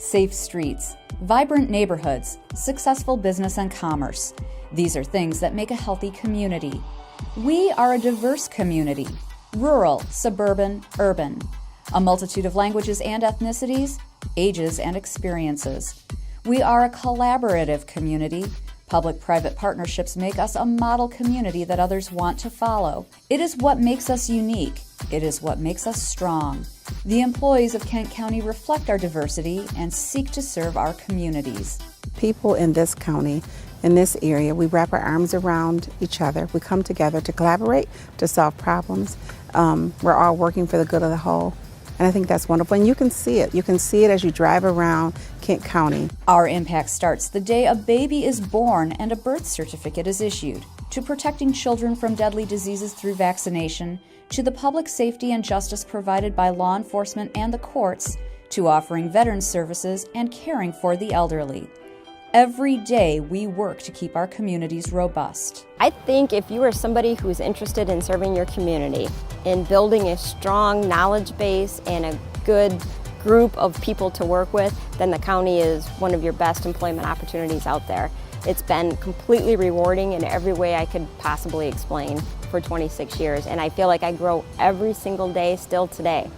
safe streets, vibrant neighborhoods, successful business and commerce. These are things that make a healthy community. We are a diverse community, rural, suburban, urban, a multitude of languages and ethnicities, ages and experiences. We are a collaborative community. Public-private partnerships make us a model community that others want to follow. It is what makes us unique. It is what makes us strong. The employees of Kent County reflect our diversity and seek to serve our communities. People in this county, in this area, we wrap our arms around each other. We come together to collaborate, to solve problems. We're all working for the good of the whole. And I think that's wonderful. And you can see it. You can see it as you drive around Kent County. Our impact starts the day a baby is born and a birth certificate is issued, to protecting children from deadly diseases through vaccination, to the public safety and justice provided by law enforcement and the courts, to offering veterans services and caring for the elderly. Every day we work to keep our communities robust. I think if you are somebody who is interested in serving your community, in building a strong knowledge base and a good group of people to work with, then the county is one of your best employment opportunities out there. It's been completely rewarding in every way I could possibly explain for 26 years, and I feel like I grow every single day still today.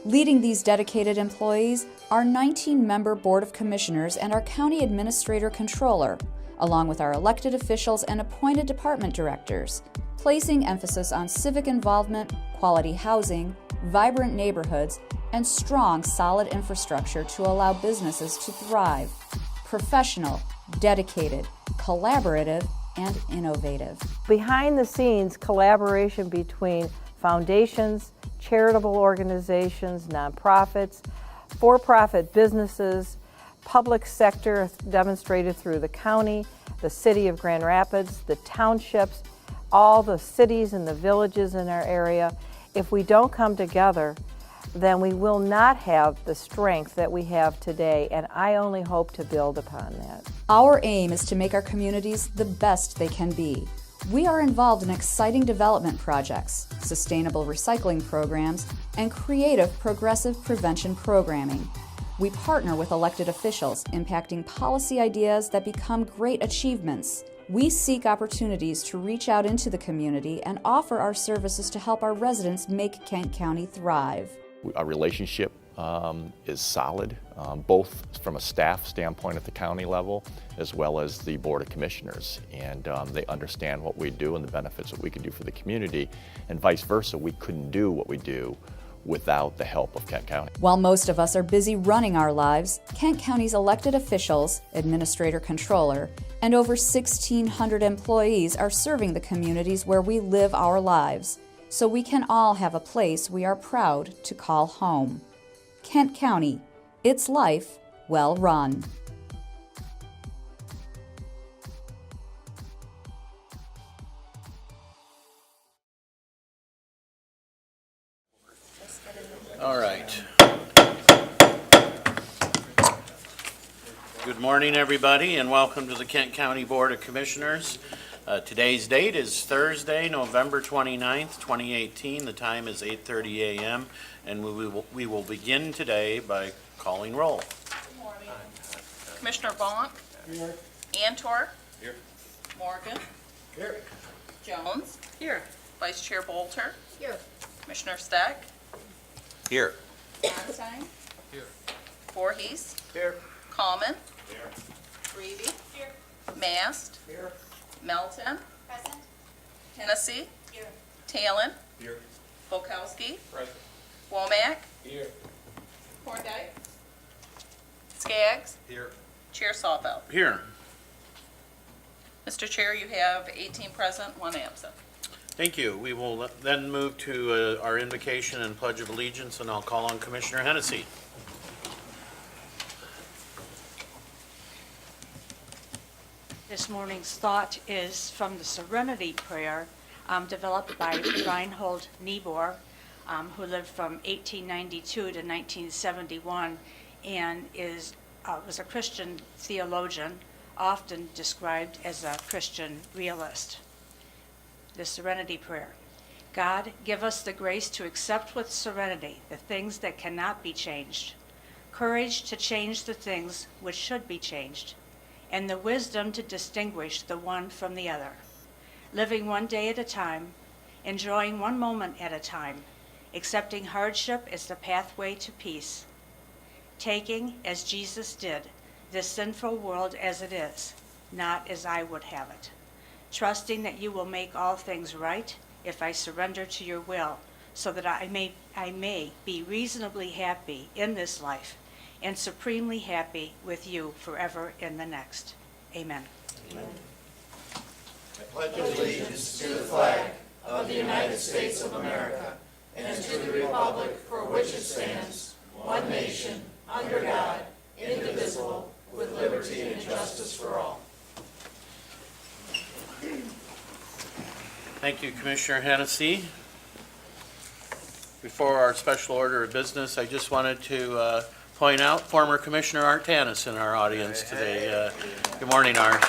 Leading these dedicated employees, our 19-member Board of Commissioners and our County Administrator Controller, along with our elected officials and appointed department directors, placing emphasis on civic involvement, quality housing, vibrant neighborhoods, and strong, solid infrastructure to allow businesses to thrive. Professional, dedicated, collaborative, and innovative. Behind the scenes, collaboration between foundations, charitable organizations, nonprofits, for-profit businesses, public sector demonstrated through the county, the city of Grand Rapids, the townships, all the cities and the villages in our area. If we don't come together, then we will not have the strength that we have today, and I only hope to build upon that. Our aim is to make our communities the best they can be. We are involved in exciting development projects, sustainable recycling programs, and creative progressive prevention programming. We partner with elected officials, impacting policy ideas that become great achievements. We seek opportunities to reach out into the community and offer our services to help our residents make Kent County thrive. Our relationship is solid, both from a staff standpoint at the county level as well as the Board of Commissioners. And they understand what we do and the benefits that we can do for the community, and vice versa. We couldn't do what we do without the help of Kent County. While most of us are busy running our lives, Kent County's elected officials, administrator controller, and over 1,600 employees are serving the communities where we live our lives, so we can all have a place we are proud to call home. Kent County, its life well run. All right. Good morning, everybody, and welcome to the Kent County Board of Commissioners. Today's date is Thursday, November 29th, 2018. The time is 8:30 a.m., and we will begin today by calling roll. Good morning. Commissioner Bonk. Here. Antor. Here. Morgan. Here. Jones. Here. Vice Chair Bolter. Here. Commissioner Steck. Here. Einstein. Here. Voorhees. Here. Coleman. Here. Reedy. Here. Mast. Here. Melton. Present. Hennessy. Here. Talon. Here. Volkowski. Present. Womack. Here. Horndike. Skaggs. Here. Chair Sawfeld. Here. Mr. Chair, you have 18 present, 1 absent. Thank you. We will then move to our invocation and Pledge of Allegiance, and I'll call on Commissioner Hennessy. This morning's thought is from the Serenity Prayer developed by Reinhold Niebuhr, who lived from 1892 to 1971 and was a Christian theologian, often described as a Christian realist. The Serenity Prayer. God, give us the grace to accept with serenity the things that cannot be changed. courage to change the things which should be changed, and the wisdom to distinguish the one from the other, living one day at a time, enjoying one moment at a time, accepting hardship as the pathway to peace, taking, as Jesus did, this sinful world as it is, not as I would have it, trusting that you will make all things right if I surrender to your will, so that I may be reasonably happy in this life and supremely happy with you forever in the next. Amen. Thank you, Commissioner Hennessy. Before our special order of business, I just wanted to point out former Commissioner Art Tanis in our audience today. Good morning, Art.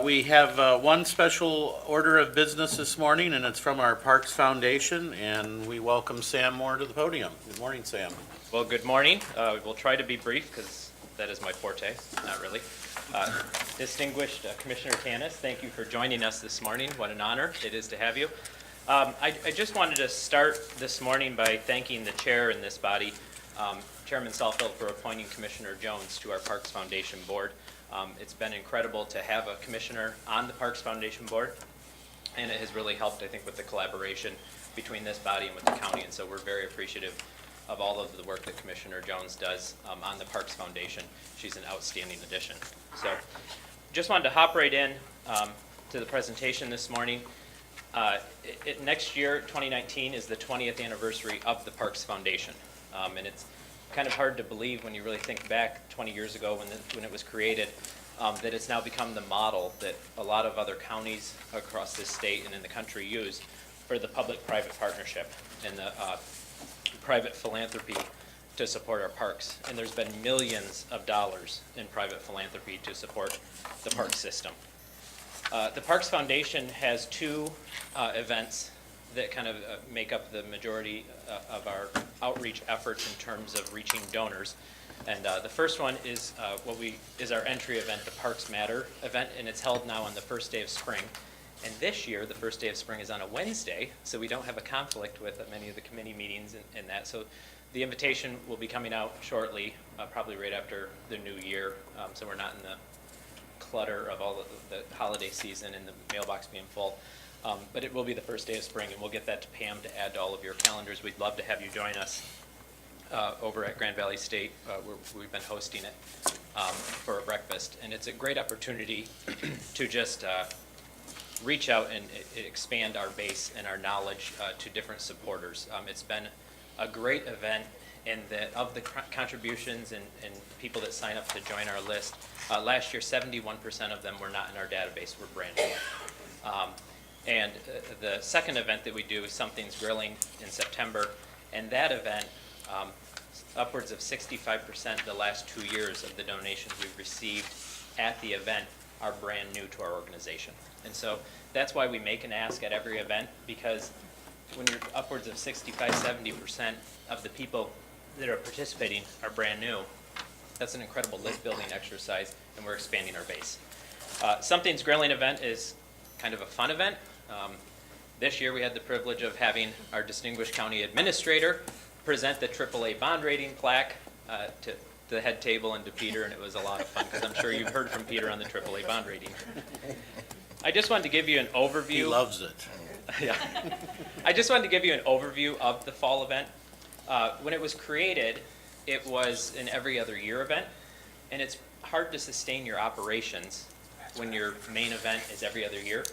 We have one special order of business this morning, and it's from our Parks Foundation, and we welcome Sam Moore to the podium. Good morning, Sam. Well, good morning. We'll try to be brief because that is my forte, not really. Distinguished Commissioner Tanis, thank you for joining us this morning. What an honor it is to have you. I just wanted to start this morning by thanking the chair in this body, Chairman Salfeld, for appointing Commissioner Jones to our Parks Foundation board. It's been incredible to have a commissioner on the Parks Foundation board, and it has really helped, I think, with the collaboration between this body and with the county, and so we're very appreciative of all of the work that Commissioner Jones does on the Parks Foundation. She's an outstanding addition. So just wanted to hop right in to the presentation this morning. Next year, 2019, is the 20th anniversary of the Parks Foundation. And it's kind of hard to believe when you really think back 20 years ago when it was created, that it's now become the model that a lot of other counties across this state and in the country use for the public-private partnership and the private philanthropy to support our parks. And there's been millions of dollars in private philanthropy to support the park system. The Parks Foundation has two events that kind of make up the majority of our outreach efforts in terms of reaching donors. And the first one is our entry event, the Parks Matter event, and it's held now on the first day of spring. And this year, the first day of spring is on a Wednesday, so we don't have a conflict with many of the committee meetings and that. So the invitation will be coming out shortly, probably right after the new year, so we're not in the clutter of all the holiday season and the mailbox being full. But it will be the first day of spring, and we'll get that to Pam to add to all of your calendars. We'd love to have you join us over at Grand Valley State, where we've been hosting it for a breakfast. And it's a great opportunity to just reach out and expand our base and our knowledge to different supporters. It's been a great event in that of the contributions and people that sign up to join our list. Last year, 71% of them were not in our database, were brand new. And the second event that we do is Something's Grilling in September, and that event, upwards of 65% the last 2 years of the donations we've received at the event are brand new to our organization. And so that's why we make an ask at every event, because when you're upwards of 65-70% of the people that are participating are brand new, that's an incredible list building exercise, and we're expanding our base. Something's Grilling event is kind of a fun event. This year we had the privilege of having our distinguished county administrator present the AAA bond rating plaque to the head table and to Peter, and it was a lot of fun because I'm sure you've heard from Peter on the AAA bond rating. I just wanted to give you an overview. He loves it. Yeah. I just wanted to give you an overview of the fall event. When it was created, it was an every other year event, and it's hard to sustain your operations when your main event is every other year.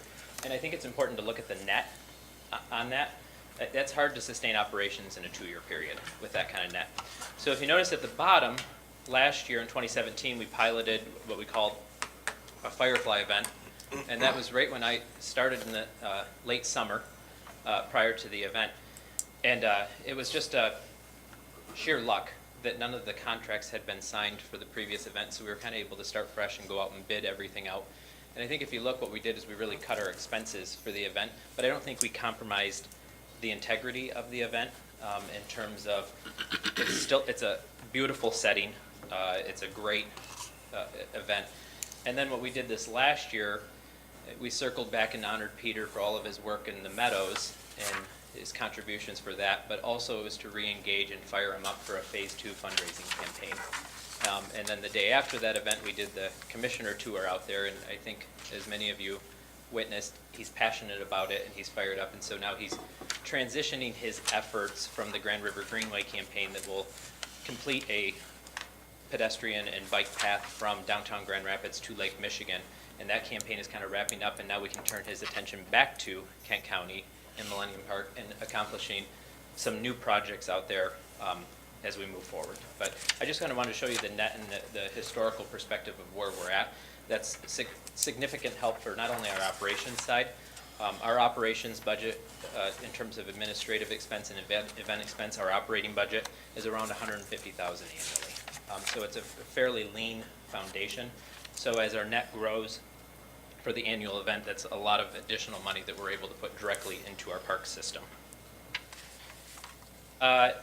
And I think it's important to look at the net on that. That's hard to sustain operations in a 2-year period with that kind of net. So if you notice at the bottom, last year in 2017, we piloted what we called a Firefly event. And that was right when I started in the late summer prior to the event. And it was just sheer luck that none of the contracts had been signed for the previous event, so we were kind of able to start fresh and go out and bid everything out. And I think if you look, what we did is we really cut our expenses for the event, but I don't think we compromised the integrity of the event. in terms of it's a beautiful setting. It's a great event. And then what we did this last year, we circled back and honored Peter for all of his work in the Meadows and his contributions for that, but also it was to re-engage and fire him up for a Phase 2 fundraising campaign. And then the day after that event, we did the commissioner tour out there, and I think as many of you witnessed, he's passionate about it and he's fired up, and so now he's transitioning his efforts from the Grand River Greenway campaign that will complete a pedestrian and bike path from downtown Grand Rapids to Lake Michigan, and that campaign is kind of wrapping up, and now we can turn his attention back to Kent County and Millennium Park and accomplishing some new projects out there as we move forward. But I just kind of wanted to show you the net and the historical perspective of where we're at. That's significant help for not only our operations side. Our operations budget, in terms of administrative expense and event expense, our operating budget is around $150,000 annually. So it's a fairly lean foundation. So as our net grows for the annual event, that's a lot of additional money that we're able to put directly into our park system. I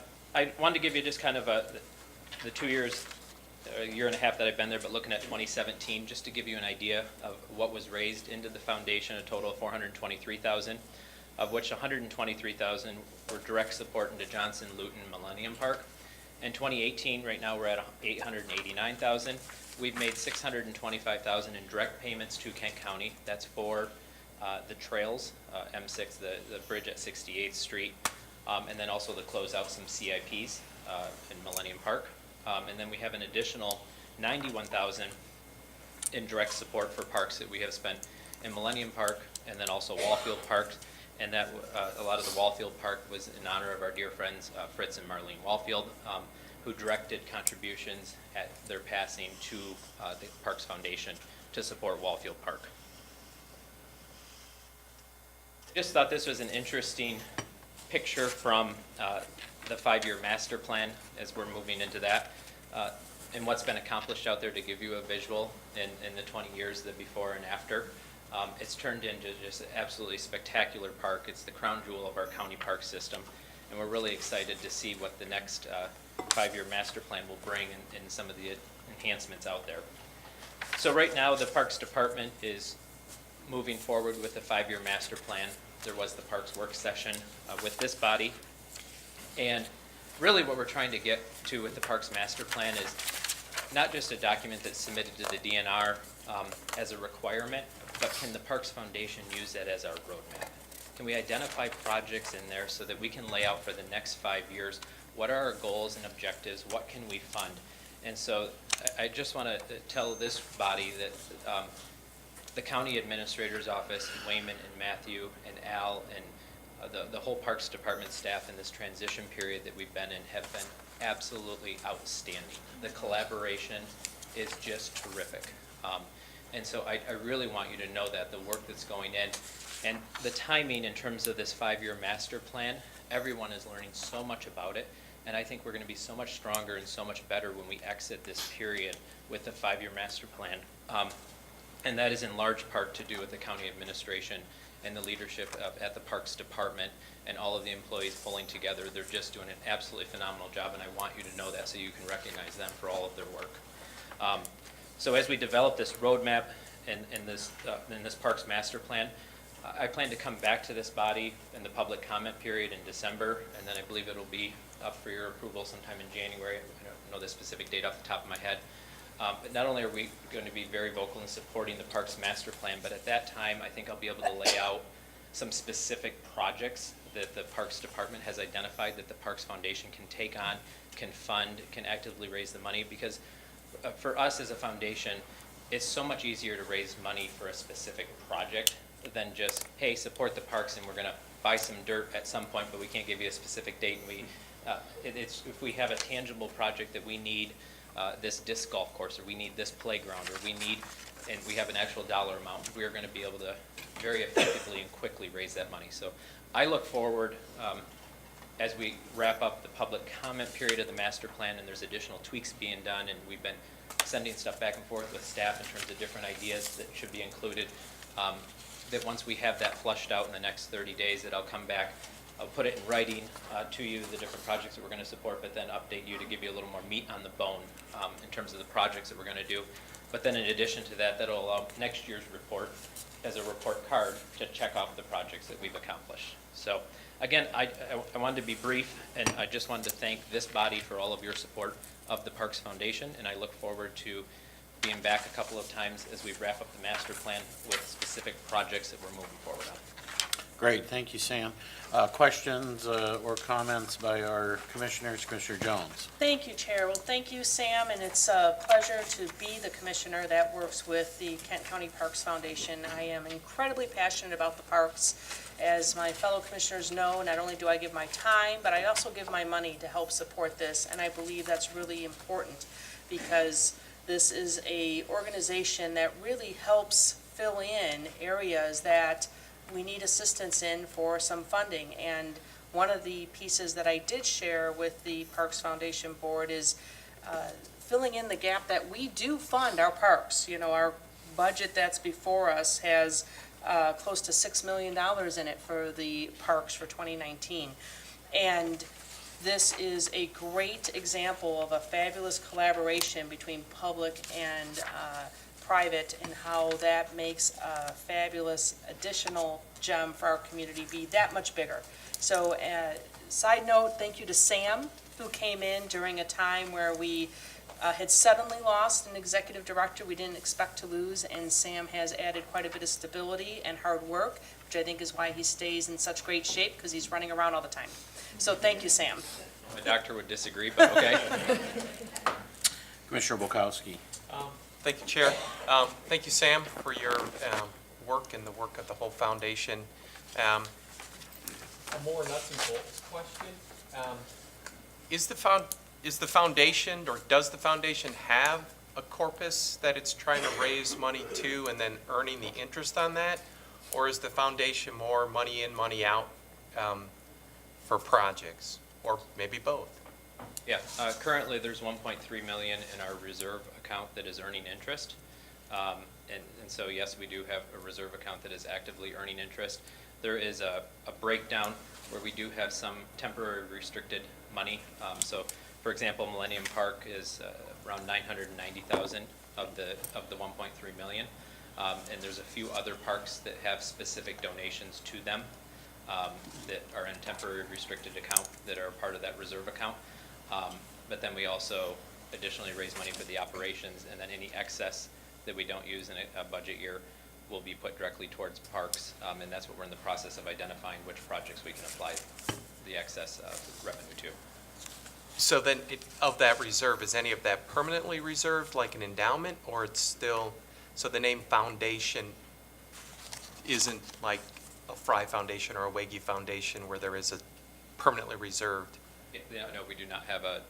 wanted to give you just kind of the 2 years, a year and a half that I've been there, but looking at 2017, just to give you an idea of what was raised into the foundation, a total of $423,000, of which $123,000 were direct support into Johnson, Luton, Millennium Park. In 2018, right now we're at $889,000. We've made $625,000 in direct payments to Kent County. That's for the trails, M6, the bridge at 68th Street, and then also to close out some CIPs in Millennium Park. And then we have an additional $91,000 in direct support for parks that we have spent in Millennium Park and then also Wallfield Park. And that a lot of the Wallfield Park was in honor of our dear friends Fritz and Marlene Wallfield, who directed contributions at their passing to the Parks Foundation to support Wallfield Park. I just thought this was an interesting picture from the 5-year master plan as we're moving into that, and what's been accomplished out there to give you a visual in the 20 years, the before and after. It's turned into just an absolutely spectacular park. It's the crown jewel of our county park system, and we're really excited to see what the next 5-year master plan will bring in some of the enhancements out there. So right now, the Parks Department is moving forward with the 5-year master plan. There was the Parks work session with this body, and really what we're trying to get to with the Parks master plan is not just a document that's submitted to the DNR as a requirement, but can the Parks Foundation use that as our roadmap? Can we identify projects in there so that we can lay out for the next 5 years what are our goals and objectives, what can we fund? And so I just want to tell this body that the county administrator's office, Wayman and Matthew and Al and the whole Parks Department staff in this transition period that we've been in have been absolutely outstanding. The collaboration is just terrific. And so I really want you to know that, the work that's going in. And the timing in terms of this 5-year master plan, everyone is learning so much about it. And I think we're going to be so much stronger and so much better when we exit this period with the 5-year master plan. And that is in large part to do with the county administration and the leadership at the Parks Department and all of the employees pulling together. They're just doing an absolutely phenomenal job, and I want you to know that so you can recognize them for all of their work. So as we develop this roadmap and this Parks Master Plan, I plan to come back to this body in the public comment period in December, and then I believe it'll be up for your approval sometime in January. I don't know the specific date off the top of my head. But not only are we going to be very vocal in supporting the Parks Master Plan, but at that time I think I'll be able to lay out some specific projects that the Parks Department has identified that the Parks Foundation can take on, can fund, can actively raise the money, because for us as a foundation, it's so much easier to raise money for a specific project than just, hey, support the parks and we're going to buy some dirt at some point, but we can't give you a specific date. And if we have a tangible project that we need this disc golf course, or we need this playground, or we need, and we have an actual dollar amount, we are going to be able to very effectively and quickly raise that money. So I look forward as we wrap up the public comment period of the master plan, and there's additional tweaks being done, and we've been sending stuff back and forth with staff in terms of different ideas that should be included, that once we have that flushed out in the next 30 days, that I'll come back I'll put it in writing to you, the different projects that we're going to support, but then update you to give you a little more meat on the bone in terms of the projects that we're going to do. But then in addition to that, that'll allow next year's report as a report card to check off the projects that we've accomplished. So again, I wanted to be brief, and I just wanted to thank this body for all of your support of the Parks Foundation, and I look forward to being back a couple of times as we wrap up the master plan with specific projects that we're moving forward on. Great, thank you, Sam. Questions or comments by our commissioners? Commissioner Jones. Thank you, Chair. Well, thank you, Sam, and it's a pleasure to be the commissioner that works with the Kent County Parks Foundation. I am incredibly passionate about the parks. As my fellow commissioners know, not only do I give my time, but I also give my money to help support this, and I believe that's really important because this is a organization that really helps fill in areas that we need assistance in for some funding. And one of the pieces that I did share with the Parks Foundation Board is filling in the gap that we do fund our parks. You know, our budget that's before us has close to $6 million in it for the parks for 2019. And this is a great example of a fabulous collaboration between public and private, and how that makes a fabulous additional gem for our community be that much bigger. So, side note, thank you to Sam, who came in during a time where we had suddenly lost an executive director we didn't expect to lose, and Sam has added quite a bit of stability and hard work, which I think is why he stays in such great shape, because he's running around all the time. So thank you, Sam. My doctor would disagree, but okay. Commissioner Bukowski. Thank you, Chair. Thank you, Sam, for your work and the work of the whole foundation. A more nuts and bolts question. Is the foundation, or does the foundation have a corpus that it's trying to raise money to and then earning the interest on that? Or is the foundation more money in, money out for projects, or maybe both? Yeah, currently there's 1.3 million in our reserve account that is earning interest. And so yes, we do have a reserve account that is actively earning interest. There is a breakdown where we do have some temporary restricted money. So for example, Millennium Park is around 990,000 of the 1.3 million. And there's a few other parks that have specific donations to them that are in temporary restricted account that are part of that reserve account. But then we also additionally raise money for the operations, and then any excess that we don't use in a budget year will be put directly towards parks, and that's what we're in the process of identifying which projects we can apply the excess revenue to. So then, of that reserve, is any of that permanently reserved, like an endowment, or it's still, so the name foundation isn't like a Fry Foundation or a Wege Foundation where there is a permanently reserved? No, we do not have a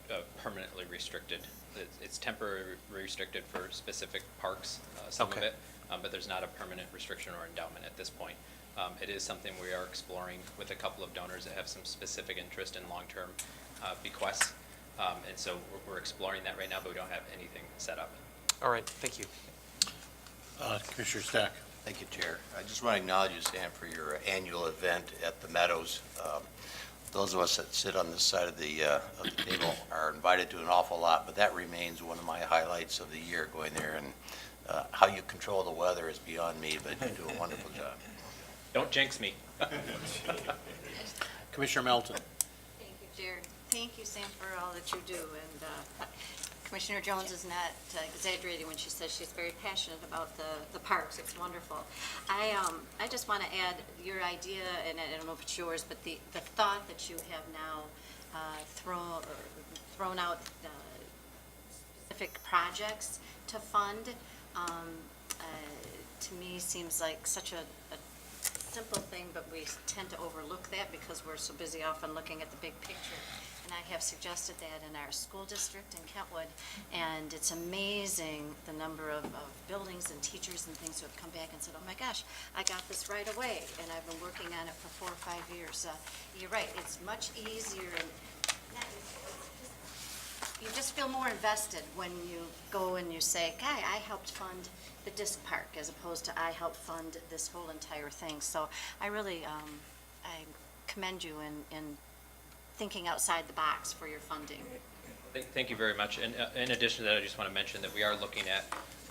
permanently restricted. It's temporarily restricted for specific parks, some of it, but there's not a permanent restriction or endowment at this point. It is something we are exploring with a couple of donors that have some specific interest in long-term bequests, and so we're exploring that right now, but we don't have anything set up. All right, thank you. Commissioner Stack. Thank you, Chair. I just want to acknowledge you, Sam, for your annual event at the Meadows. Those of us that sit on this side of the table are invited to an awful lot, but that remains one of my highlights of the year, going there. And how you control the weather is beyond me, but you do a wonderful job. Don't jinx me. Commissioner Melton. Thank you, Jared. Thank you, Sam, for all that you do. And Commissioner Jones is not exaggerating when she says she's very passionate about the parks. It's wonderful. I just want to add your idea, and I don't know if it's yours, but the thought that you have now thrown out specific projects to fund, to me seems like such a simple thing, but we tend to overlook that because we're so busy often looking at the big picture. And I have suggested that in our school district in Kentwood, and it's amazing the number of buildings and teachers and things who have come back and said, oh my gosh, I got this right away, and I've been working on it for 4 or 5 years. You're right, it's much easier, and you just feel more invested when you go and you say, Guy, I helped fund the disc park, as opposed to I helped fund this whole entire thing. So I really, I commend you in thinking outside the box for your funding. Thank you very much. And in addition to that, I just want to mention that we are looking at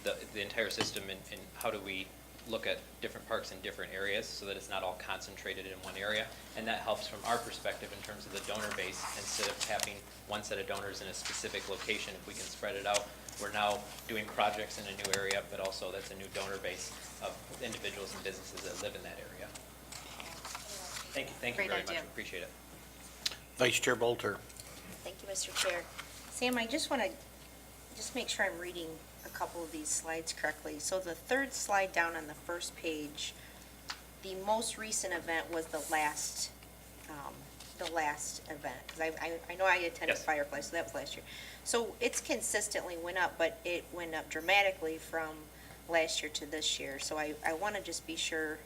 the entire system and how do we look at different parks in different areas so that it's not all concentrated in one area. And that helps from our perspective in terms of the donor base. Instead of having one set of donors in a specific location, if we can spread it out, we're now doing projects in a new area, but also that's a new donor base of individuals and businesses that live in that area. Thank you Great very idea. much. Appreciate it. Vice Chair Bolter. Thank you, Mr. Chair. Sam, I just want to make sure I'm reading a couple of these slides correctly. So the third slide down on the first page, the most recent event was the last event, because I know I attended Yes. Firefly, so that was last year. So it's consistently went up, but it went up dramatically from last year to this year. So I want to just be sure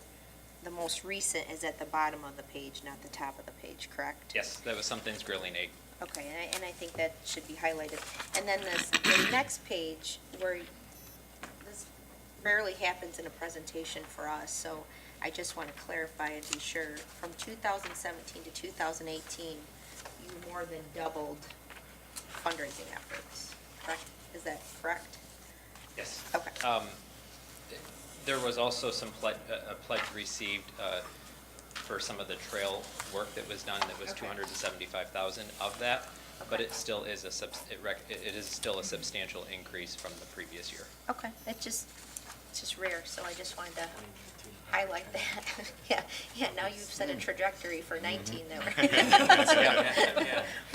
the most recent is at the bottom of the page, not the top of the page, correct? Yes, that was Something's Grilling 8. Okay, and I think that should be highlighted. And then the next page, where this rarely happens in a presentation for us, so I just want to clarify and be sure. From 2017 to 2018, you more than doubled fundraising efforts, correct? Is that correct? Yes. Okay. There was also a pledge received for some of the trail work that was done. That was Okay. $275,000 of that, but it still is it is still a substantial increase from the previous year. Okay, it's just rare, so I just wanted to highlight that. Yeah, now you've set a trajectory for 19 that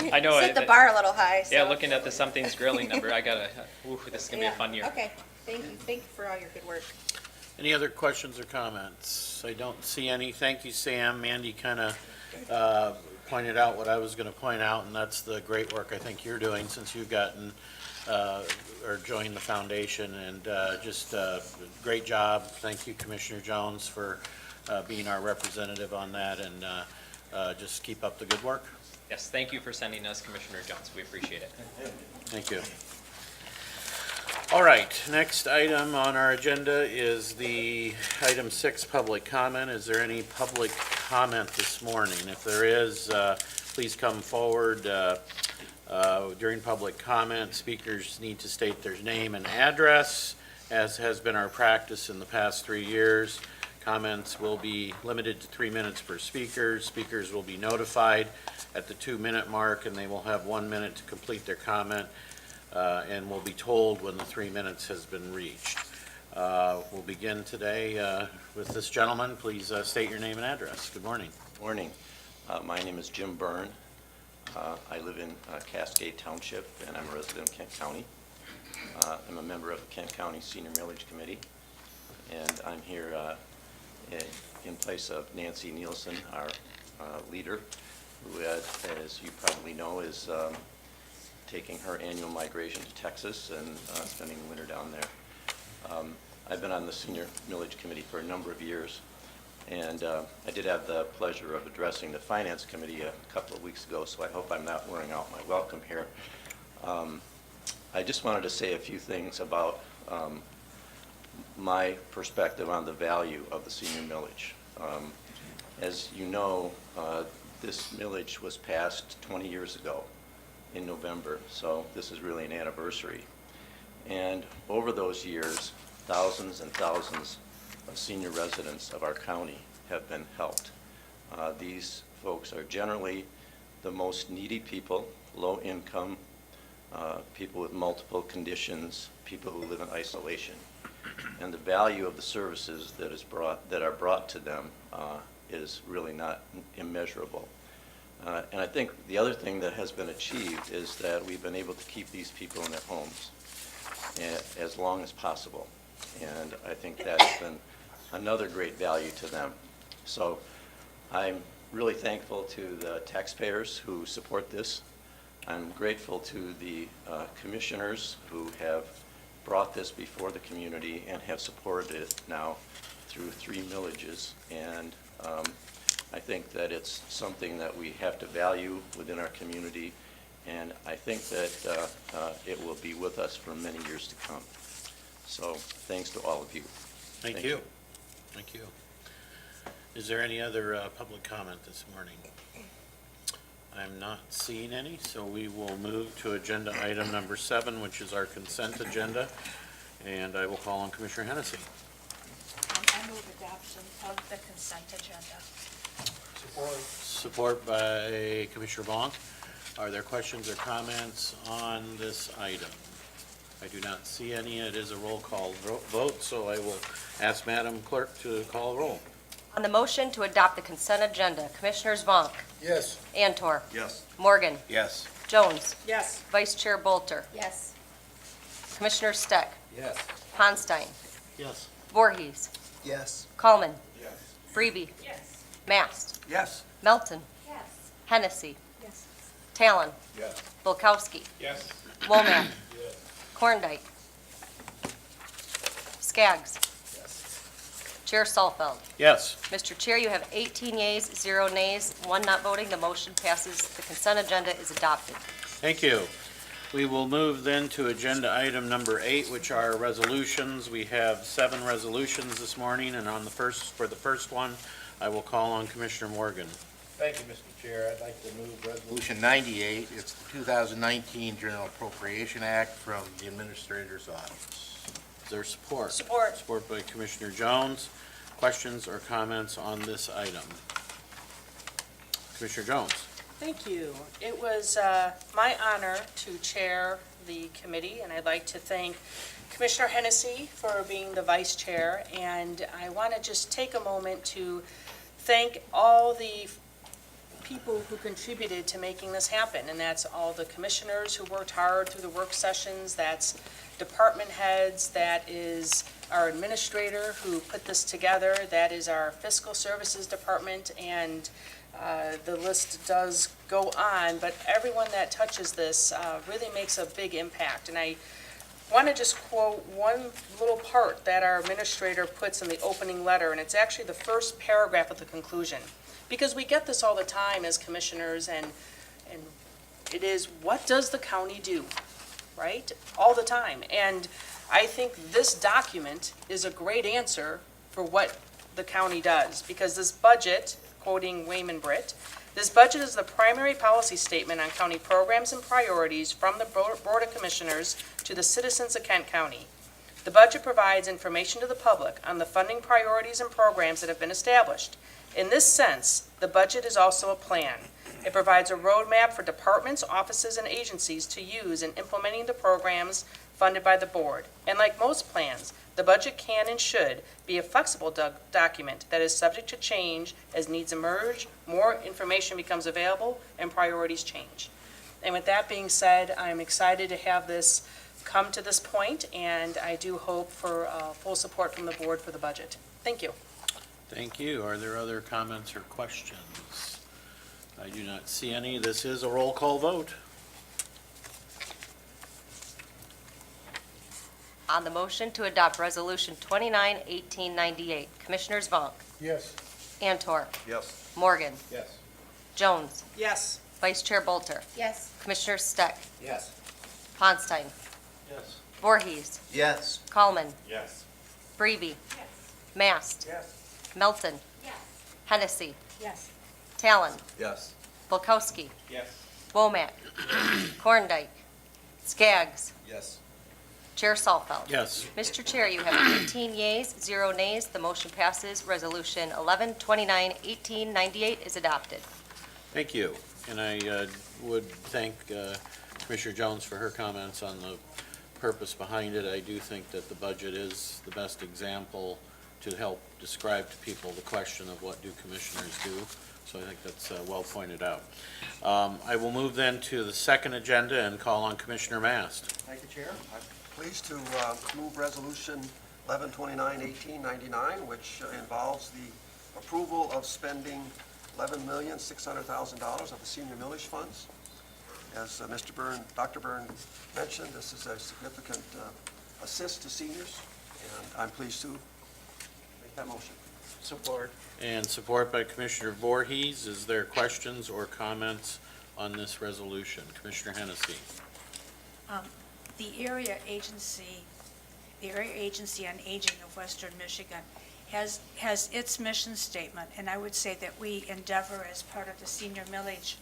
we're. I know. Set the bar a little high, so. Yeah, looking at the Something's Grilling number, I gotta. This is gonna be a Yeah, fun year. Okay, thank you for all your good work. Any other questions or comments? I don't see any. Thank you, Sam. Mandy kind of pointed out what I was going to point out, and that's the great work I think you're doing since you've gotten or joined the foundation, and just great job. Thank you, Commissioner Jones, for being our representative on that, and just keep up the good work. Yes, thank you for sending us Commissioner Jones. We appreciate it. Thank you. All right, next item on our agenda is the item 6, public comment. Is there any public comment this morning? If there is, please come forward. During public comment, speakers need to state their name and address, as has been our practice in the past 3 years. Comments will be limited to 3 minutes per speaker. Speakers will be notified at the 2-minute mark, and they will have 1 minute to complete their comment. And will be told when the 3 minutes has been reached. We'll begin today with this gentleman. Please state your name and address. Good morning. Morning. My name is Jim Byrne. I live in Cascade Township, and I'm a resident of Kent County. I'm a member of the Kent County Senior Millage Committee, and I'm here in place of Nancy Nielsen, our leader, who, as you probably know, is taking her annual migration to Texas and spending the winter down there. I've been on the Senior Millage Committee for a number of years, and I did have the pleasure of addressing the Finance Committee a couple of weeks ago, so I hope I'm not wearing out my welcome here. I just wanted to say a few things about my perspective on the value of the senior millage. As you know, this millage was passed 20 years ago in November, so this is really an anniversary. And over those years, thousands and thousands of senior residents of our county have been helped. These folks are generally the most needy people, low income, people with multiple conditions, people who live in isolation. And the value of the services that are brought to them is really not immeasurable. And I think the other thing that has been achieved is that we've been able to keep these people in their homes as long as possible. And I think that's been another great value to them. So I'm really thankful to the taxpayers who support this. I'm grateful to the commissioners who have brought this before the community and have supported it now through 3 millages. And I think that it's something that we have to value within our community, and I think that it will be with us for many years to come. So thanks to all of you. Thank you. Thank you. Is there any other public comment this morning? I'm not seeing any, so we will move to agenda item number 7, which is our consent agenda, and I will call on Commissioner Hennessy. I move adoption of the consent agenda. Support by Commissioner Bonk. Are there questions or comments on this item? I do not see any. It is a roll call vote, so I will ask Madam Clerk to call a roll. On the motion to adopt the consent agenda, Commissioners Vonk, Yes. Antor, Yes. Morgan, Yes. Jones, Yes. Vice Chair Bolter, Yes. Commissioner Steck, Yes. Ponstein, Yes. Voorhees, Yes. Coleman, Yes. Freeby, Yes. Mast, Yes. Melton, Yes. Hennessy, Yes. Talon, Yes. Bulkowski, Yes. Womack, Korndike, Skaggs, Chair Salfeld. Yes. Mr. Chair, you have 18 yeas, 0 nays, 1 not voting. The motion passes. The consent agenda is adopted. Thank you. We will move then to agenda item number 8, which are resolutions. We have 7 resolutions this morning, and for the first one, I will call on Commissioner Morgan. Thank you, Mr. Chair. I'd like to move Resolution 98. It's the 2019 General Appropriation Act from the Administrator's Office. Is there support? Support. Support by Commissioner Jones. Questions or comments on this item? Commissioner Jones. Thank you. It was my honor to chair the committee, and I'd like to thank Commissioner Hennessy for being the vice chair. And I want to just take a moment to thank all the people who contributed to making this happen, and that's all the commissioners who worked hard through the work sessions, that's department heads, that is our administrator who put this together, that is our fiscal services department, and the list does go on, but everyone that touches this really makes a big impact. And I want to just quote one little part that our administrator puts in the opening letter, and it's actually the first paragraph of the conclusion. Because we get this all the time as commissioners, and it is, what does the county do, right? All the time. And I think this document is a great answer for what the county does, because this budget, quoting Wayman Britt, this budget is the primary policy statement on county programs and priorities from the Board of Commissioners to the citizens of Kent County. The budget provides information to the public on the funding priorities and programs that have been established. In this sense, the budget is also a plan. It provides a roadmap for departments, offices, and agencies to use in implementing the programs funded by the board. And like most plans, the budget can and should be a flexible document that is subject to change as needs emerge, more information becomes available, and priorities change. And with that being said, I'm excited to have this come to this point, and I do hope for full support from the board for the budget. Thank you. Thank you. Are there other comments or questions? I do not see any. This is a roll call vote. On the motion to adopt Resolution 29-1898, Commissioners Vonk, Yes. Antor, Yes. Morgan, Yes. Jones, Yes. Vice Chair Bolter, Yes. Commissioner Steck, Yes. Ponstein, Yes. Voorhees, Yes. Coleman, Yes. Freeby, Mast, Yes. Melton, Yes. Hennessy, Yes. Talon, Yes. Bulkowski, Yes. Womack, Korndike, Skaggs, Yes. Chair Salfeld. Yes. Mr. Chair, you have 18 yeas, 0 nays. The motion passes. Resolution 1129-1898 is adopted. Thank you. And I would thank Commissioner Jones for her comments on the purpose behind it. I do think that the budget is the best example to help describe to people the question of what do commissioners do. So I think that's well pointed out. I will move then to the second agenda and call on Commissioner Mast. Thank you, Chair. I'm pleased to move Resolution 1129-1899, which involves the approval of spending $11,600,000 of the senior millage funds. As Dr. Byrne mentioned, this is a significant assist to seniors, and I'm pleased to make that motion. Support. And support by Commissioner Voorhees. Is there questions or comments on this resolution? Commissioner Hennessy. The Area Agency on Aging of Western Michigan has its mission statement, and I would say that we endeavor as part of the Senior Millage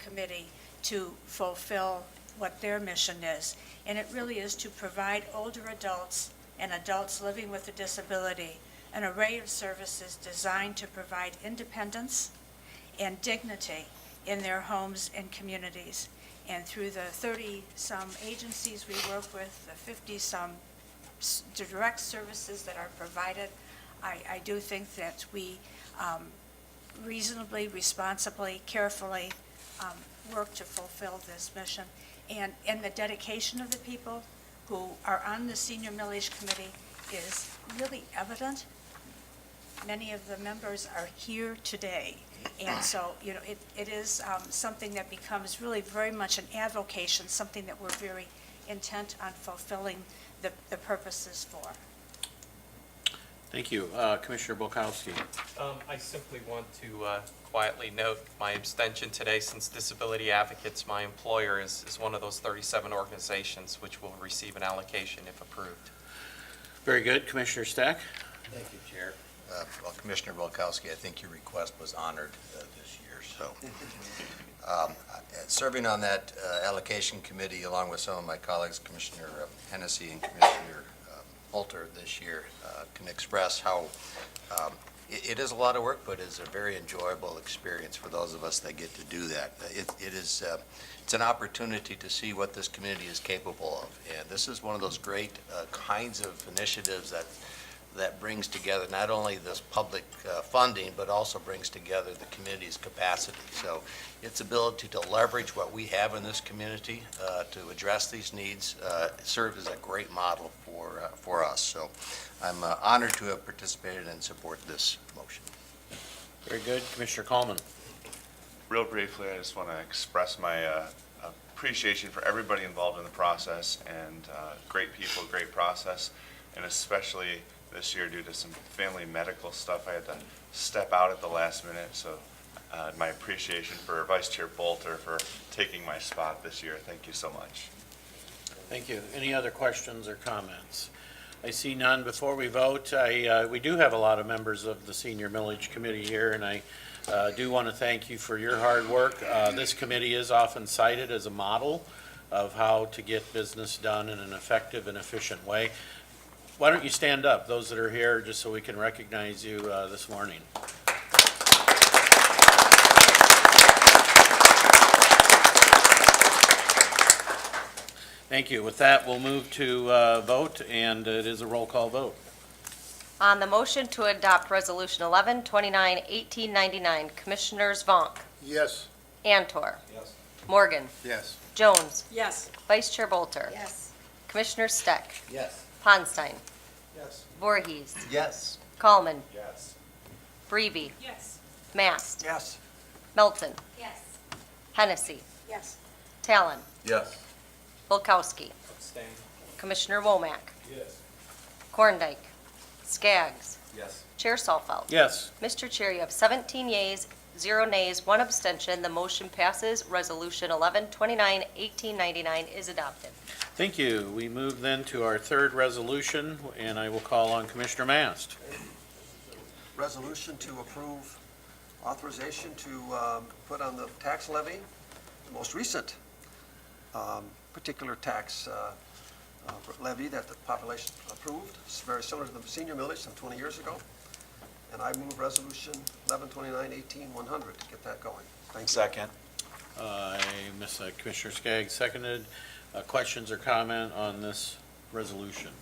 Committee to fulfill what their mission is. And it really is to provide older adults and adults living with a disability an array of services designed to provide independence and dignity in their homes and communities. And through the 30-some agencies we work with, the 50-some direct services that are provided, I do think that we reasonably, responsibly, carefully work to fulfill this mission. And the dedication of the people who are on the Senior Millage Committee is really evident. Many of the members are here today. And so, you know, it is something that becomes really very much an avocation, something that we're very intent on fulfilling the purposes for. Thank you. Commissioner Bolkowski. I simply want to quietly note my abstention today, since Disability Advocates, my employer, is one of those 37 organizations which will receive an allocation if approved. Very good. Commissioner Stack. Thank you, Chair. Well, Commissioner Bolkowski, I think your request was honored this year. So, serving on that allocation committee along with some of my colleagues, Commissioner Hennessy and Commissioner Holter this year, can express how it is a lot of work, but it's a very enjoyable experience for those of us that get to do that. It's an opportunity to see what this community is capable of, and this is one of those great kinds of initiatives that brings together not only this public funding, but also brings together the community's capacity. So its ability to leverage what we have in this community to address these needs serves as a great model for us. So I'm honored to have participated and support this motion. Very good. Commissioner Coleman. Real briefly, I just want to express my appreciation for everybody involved in the process, and great people, great process, and especially this year due to some family medical stuff, I had to step out at the last minute. So my appreciation for Vice Chair Bolter for taking my spot this year. Thank you so much. Thank you. Any other questions or comments? I see none. Before we vote, we do have a lot of members of the Senior Millage Committee here, and I do want to thank you for your hard work. This committee is often cited as a model of how to get business done in an effective and efficient way. Why don't you stand up, those that are here, just so we can recognize you this morning. Thank you. With that, we'll move to vote, and it is a roll call vote. On the motion to adopt Resolution 1129-1899, Commissioners Vonk, Yes. Antor, Yes. Morgan, Yes. Jones, Yes. Vice Chair Bolter, Yes. Commissioner Steck, Yes. Ponstein, Yes. Voorhees, Yes. Kallman, Yes. Breeby, Yes. Mast, Yes. Melton, Yes. Hennessy, Yes. Talon, Yes. Bulkowski, Abstain. Commissioner Womack, Yes. Korndike, Skaggs, Yes. Chair Salfeld. Yes. Mr. Chair, you have 17 yeas, 0 nays, 1 abstention. The motion passes. Resolution 1129-1899 is adopted. Thank you. We move then to our third resolution, and I will call on Commissioner Mast. Resolution to approve authorization to put on the tax levy, the most recent particular tax levy that the population approved. It's very similar to the senior millage from 20 years ago. And I move resolution 1129-18100 to get that going. Thank you. Second. Commissioner Skaggs seconded. Questions or comment on this resolution?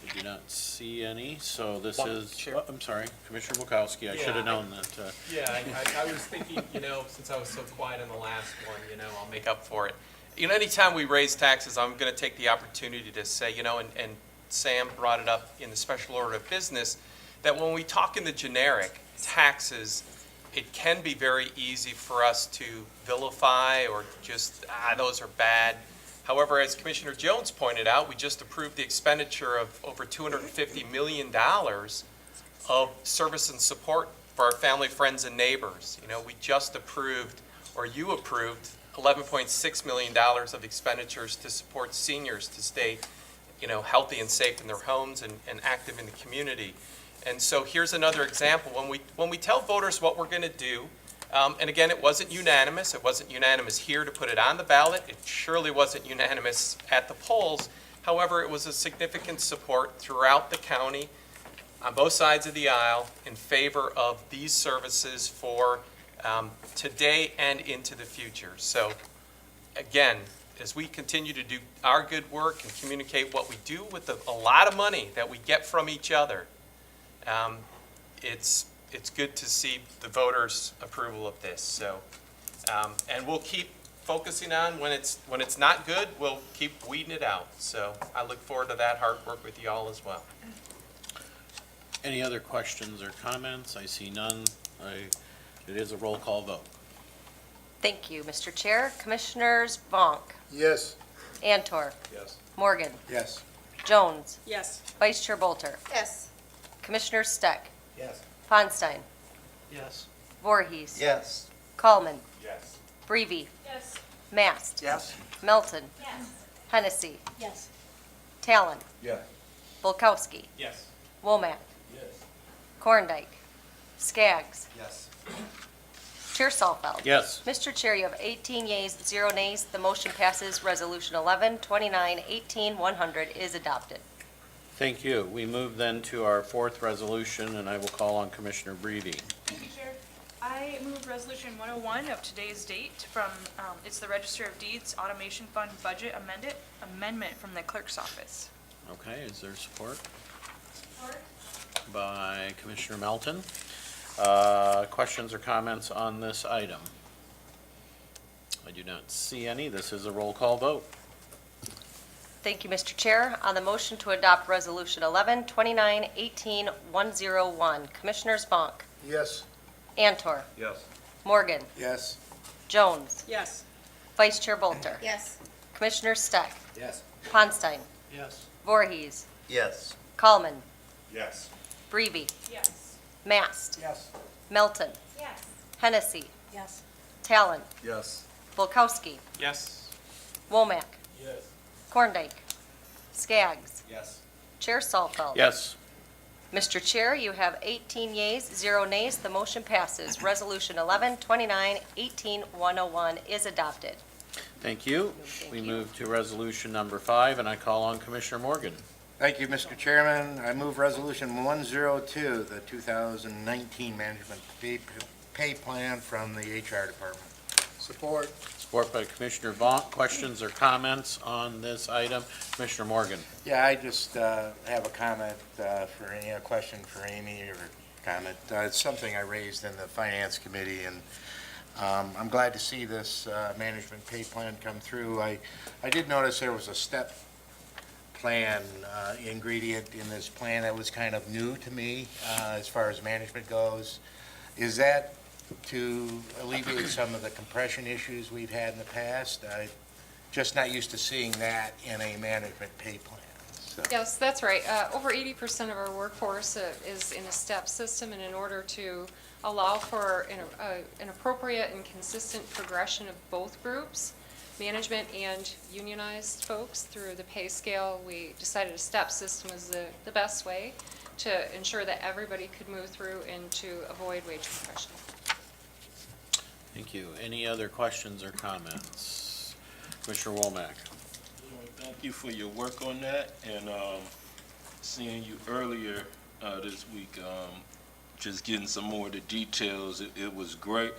I do not see any, so this is, Chair. I'm sorry, Commissioner Bukowski, I should have known that. Yeah, I was thinking, since I was so quiet on the last one, I'll make up for it. Anytime we raise taxes, I'm going to take the opportunity to say, and Sam brought it up in the special order of business, that when we talk in the generic taxes, it can be very easy for us to vilify or just, those are bad. However, as Commissioner Jones pointed out, we just approved the expenditure of over $250 million of service and support for our family, friends, and neighbors. We just approved, or you approved, $11.6 million of expenditures to support seniors to stay healthy and safe in their homes and active in the community. And so here's another example. When we tell voters what we're going to do, and again, it wasn't unanimous. It wasn't unanimous here to put it on the ballot. It surely wasn't unanimous at the polls. However, it was a significant support throughout the county on both sides of the aisle in favor of these services for today and into the future. So again, as we continue to do our good work and communicate what we do with a lot of money that we get from each other, it's good to see the voters' approval of this. So, and we'll keep focusing on when it's not good. We'll keep weeding it out. So I look forward to that hard work with you all as well. Any other questions or comments? I see none. It is a roll call vote. Thank you, Mr. Chair. Commissioners Vonk, Yes. Antor, Yes. Morgan, Yes. Jones, Yes. Vice Chair Bolter, Yes. Commissioner Steck, Yes. Ponstein, Yes. Voorhees, Yes. Coleman, Yes. Breivy, Yes. Mast, Yes. Melton, Yes. Hennessy, Yes. Talon, Yes. Bulkowski, Yes. Womack, Yes. Korndike, Skaggs, Yes. Chair Salfeld. Yes. Mr. Chair, you have 18 yeas, 0 nays. The motion passes. Resolution 11-29-18-100 is adopted. Thank you. We move then to our fourth resolution, and I will call on Commissioner Breivy. Thank you, Chair. I move Resolution 101 of today's date from, it's the Register of Deeds Automation Fund Budget Amendment from the Clerk's Office. Okay, is there support? Support. By Commissioner Melton. Questions or comments on this item? I do not see any. This is a roll call vote. Thank you, Mr. Chair. On the motion to adopt Resolution 11-29-18-101, Commissioners Vonk, Yes. Antor, Yes. Morgan, Yes. Jones, Yes. Vice Chair Bolter, Yes. Commissioner Steck, Yes. Ponstein, Yes. Voorhees, Yes. Coleman, Yes. Breivy, Yes. Mast, Yes. Melton, Yes. Hennessy, Yes. Talon, Yes. Bulkowski, Yes. Womack, Yes. Korndike, Skaggs, Yes. Chair Salfeld. Yes. Mr. Chair, you have 18 yeas, 0 nays. The motion passes. Resolution 11-29-18-101 is adopted. Thank you. We move to resolution number 5, and I call on Commissioner Morgan. Thank you, Mr. Chairman. I move Resolution 102, the 2019 Management Pay Plan from the HR Department. Support. Support by Commissioner Vonk. Questions or comments on this item? Commissioner Morgan. Yeah, I just have a comment for a question for Amy or comment. It's something I raised in the Finance Committee, and I'm glad to see this management pay plan come through. I did notice there was a step plan ingredient in this plan that was kind of new to me as far as management goes. Is that to alleviate some of the compression issues we've had in the past? I'm just not used to seeing that in a management pay plan. So. Yes, that's right. Over 80% of our workforce is in a step system, and in order to allow for an appropriate and consistent progression of both groups, management and unionized folks through the pay scale, we decided a step system was the best way to ensure that everybody could move through and to avoid wage compression. Thank you. Any other questions or comments? Commissioner Womack. Thank you for your work on that, and seeing you earlier this week, just getting some more of the details, it was great.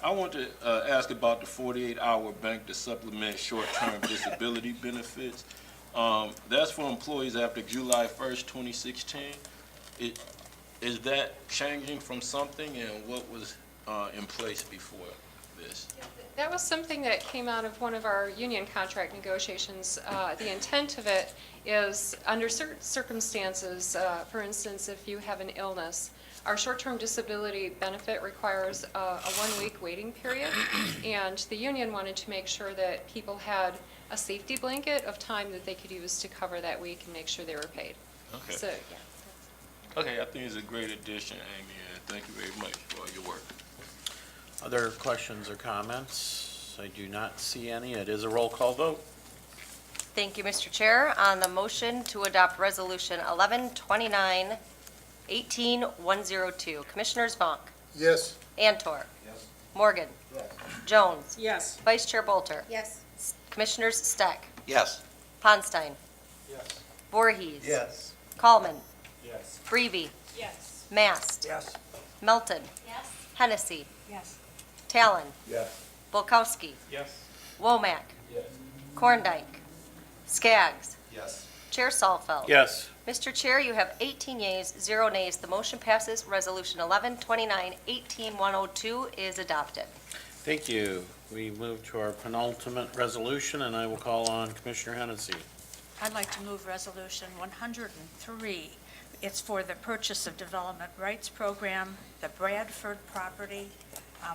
I want to ask about the 48-hour bank to supplement short-term disability benefits. That's for employees after July 1st, 2016. Is that changing from something, and what was in place before this? That was something that came out of one of our union contract negotiations. The intent of it is under certain circumstances, for instance, if you have an illness, our short-term disability benefit requires a 1-week waiting period, and the union wanted to make sure that people had a safety blanket of time that they could use to cover that week and make sure they were paid. Okay. So, yeah. Okay, I think it's a great addition, Amy, and thank you very much for all your work. Other questions or comments? I do not see any. It is a roll call vote. Thank you, Mr. Chair. On the motion to adopt Resolution 1129-18102, Commissioners Vonk, Yes. Antor, Yes. Morgan, Yes. Jones, Yes. Vice Chair Bolter, Yes. Commissioners Steck, Yes. Ponstein, Yes. Voorhees. Yes. Coleman, Yes. Breeby, Yes. Mast, Yes. Melton, Yes. Hennessy, Yes. Talon, Yes. Bulkowski, Yes. Womack, Yes. Korndike, Skaggs, Yes. Chair Salfeld. Yes. Mr. Chair, you have 18 yeas, 0 nays. The motion passes. Resolution 1129-18102 is adopted. Thank you. We move to our penultimate resolution, and I will call on Commissioner Hennessy. I'd like to move Resolution 103. It's for the Purchase of Development Rights Program, the Bradford property.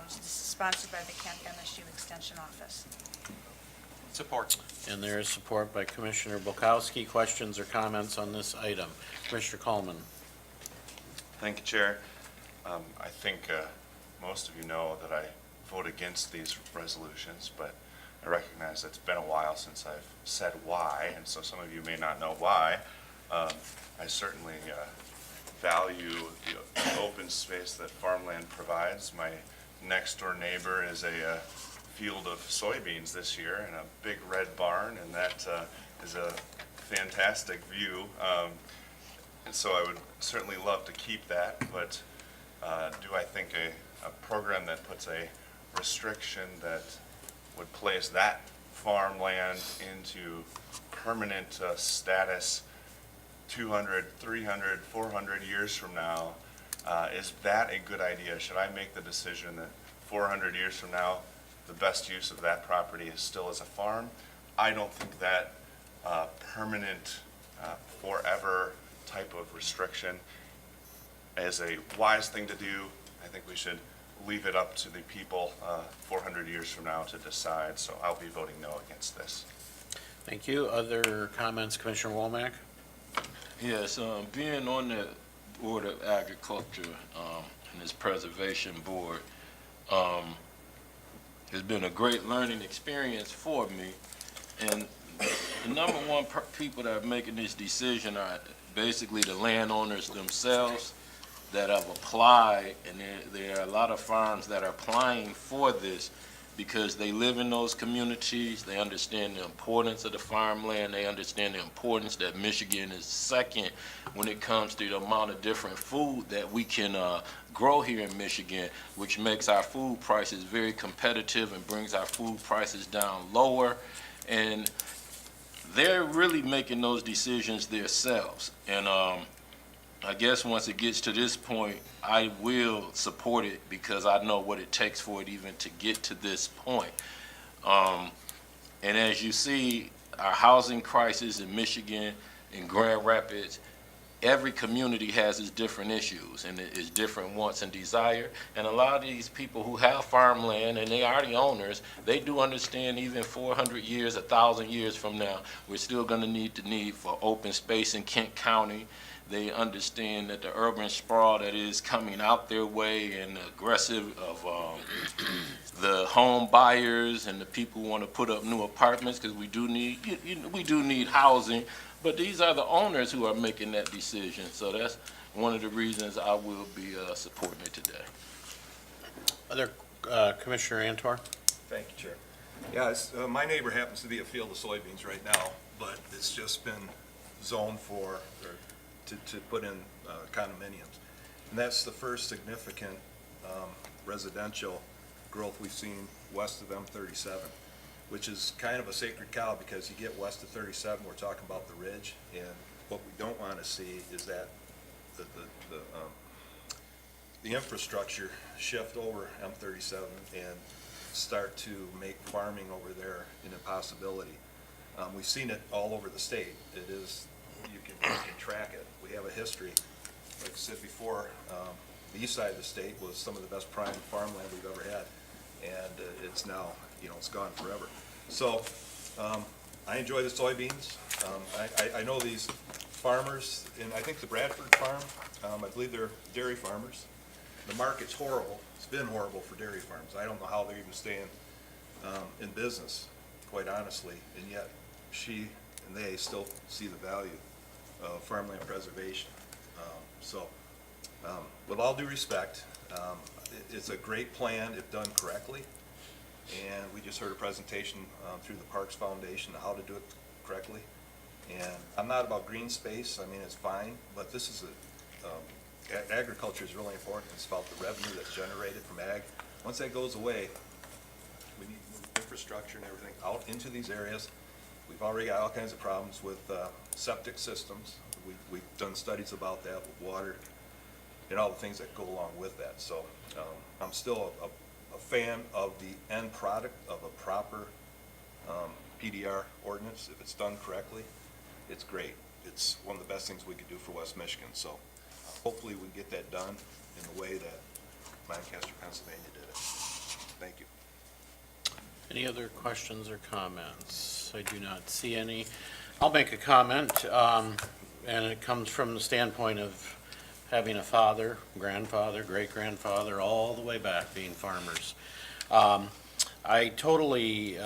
This is sponsored by the Kent MSU Extension Office. Support. And there is support by Commissioner Bulkowski. Questions or comments on this item? Commissioner Coleman. Thank you, Chair. I think most of you know that I vote against these resolutions, but I recognize it's been a while since I've said why, and so some of you may not know why. I certainly value the open space that farmland provides. My next-door neighbor is a field of soybeans this year and a big red barn, and that is a fantastic view. And so I would certainly love to keep that, but do I think a program that puts a restriction that would place that farmland into permanent status 200, 300, 400 years from now, is that a good idea? Should I make the decision that 400 years from now, the best use of that property is still as a farm? I don't think that permanent, forever type of restriction is a wise thing to do. I think we should leave it up to the people 400 years from now to decide, so I'll be voting no against this. Thank you. Other comments, Commissioner Womack? Yes, being on the Board of Agriculture and this Preservation Board has been a great learning experience for me. And the number one people that are making this decision are basically the landowners themselves that have applied, and there are a lot of farms that are applying for this because they live in those communities, they understand the importance of the farmland, they understand the importance that Michigan is second when it comes to the amount of different food that we can grow here in Michigan, which makes our food prices very competitive and brings our food prices down lower. And they're really making those decisions themselves. And I guess once it gets to this point, I will support it because I know what it takes for it even to get to this point. And as you see, our housing crisis in Michigan, in Grand Rapids, every community has its different issues and its different wants and desire. And a lot of these people who have farmland and they are the owners, they do understand even 400 years, 1,000 years from now, we're still going to need the need for open space in Kent County. They understand that the urban sprawl that is coming out their way and the aggressive of the home buyers and the people who want to put up new apartments, because we do need housing, but these are the owners who are making that decision. So that's one of the reasons I will be supporting it today. Other Commissioner Antor? Thank you, Chair. Yeah, my neighbor happens to be a field of soybeans right now, but it's just been zoned for, to put in condominiums. And that's the first significant residential growth we've seen west of M37, which is kind of a sacred cow because you get west of 37, we're talking about the ridge, and what we don't want to see is that the infrastructure shift over M37 and start to make farming over there an impossibility. We've seen it all over the state. It is, you can track it. We have a history. Like I said before, the east side of the state was some of the best prime farmland we've ever had, and it's now, it's gone forever. So I enjoy the soybeans. I know these farmers, and I think the Bradford farm, I believe they're dairy farmers. The market's horrible. It's been horrible for dairy farms. I don't know how they're even staying in business, quite honestly, and yet she and they still see the value of farmland preservation. With all due respect, it's a great plan if done correctly, and we just heard a presentation through the Parks Foundation on how to do it correctly. And I'm not about green space, I mean, it's fine, but this is agriculture is really important. It's about the revenue that's generated from ag. Once that goes away, we need to move infrastructure and everything out into these areas. We've already got all kinds of problems with septic systems. We've done studies about that with water and all the things that go along with that. So I'm still a fan of the end product of a proper PDR ordinance. If it's done correctly, it's great. It's one of the best things we could do for West Michigan. So hopefully we get that done in the way that Lancaster, Pennsylvania did it. Thank you. Any other questions or comments? I do not see any. I'll make a comment, and it comes from the standpoint of having a father, grandfather, great-grandfather, all the way back being farmers. I totally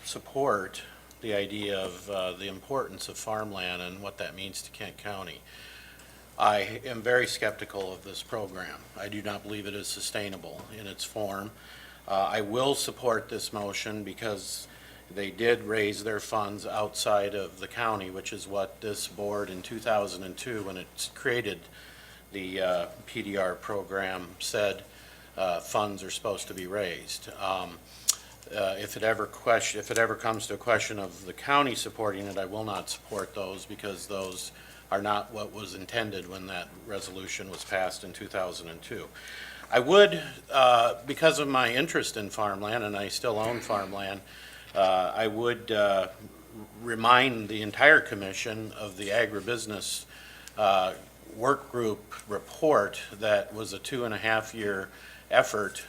support the idea of the importance of farmland and what that means to Kent County. I am very skeptical of this program. I do not believe it is sustainable in its form. I will support this motion because they did raise their funds outside of the county, which is what this board in 2002, when it created the PDR program, said funds are supposed to be raised. If it ever comes to a question of the county supporting it, I will not support those because those are not what was intended when that resolution was passed in 2002. I would, because of my interest in farmland, and I still own farmland, I would remind the entire commission of the agribusiness work group report that was a 2.5-year effort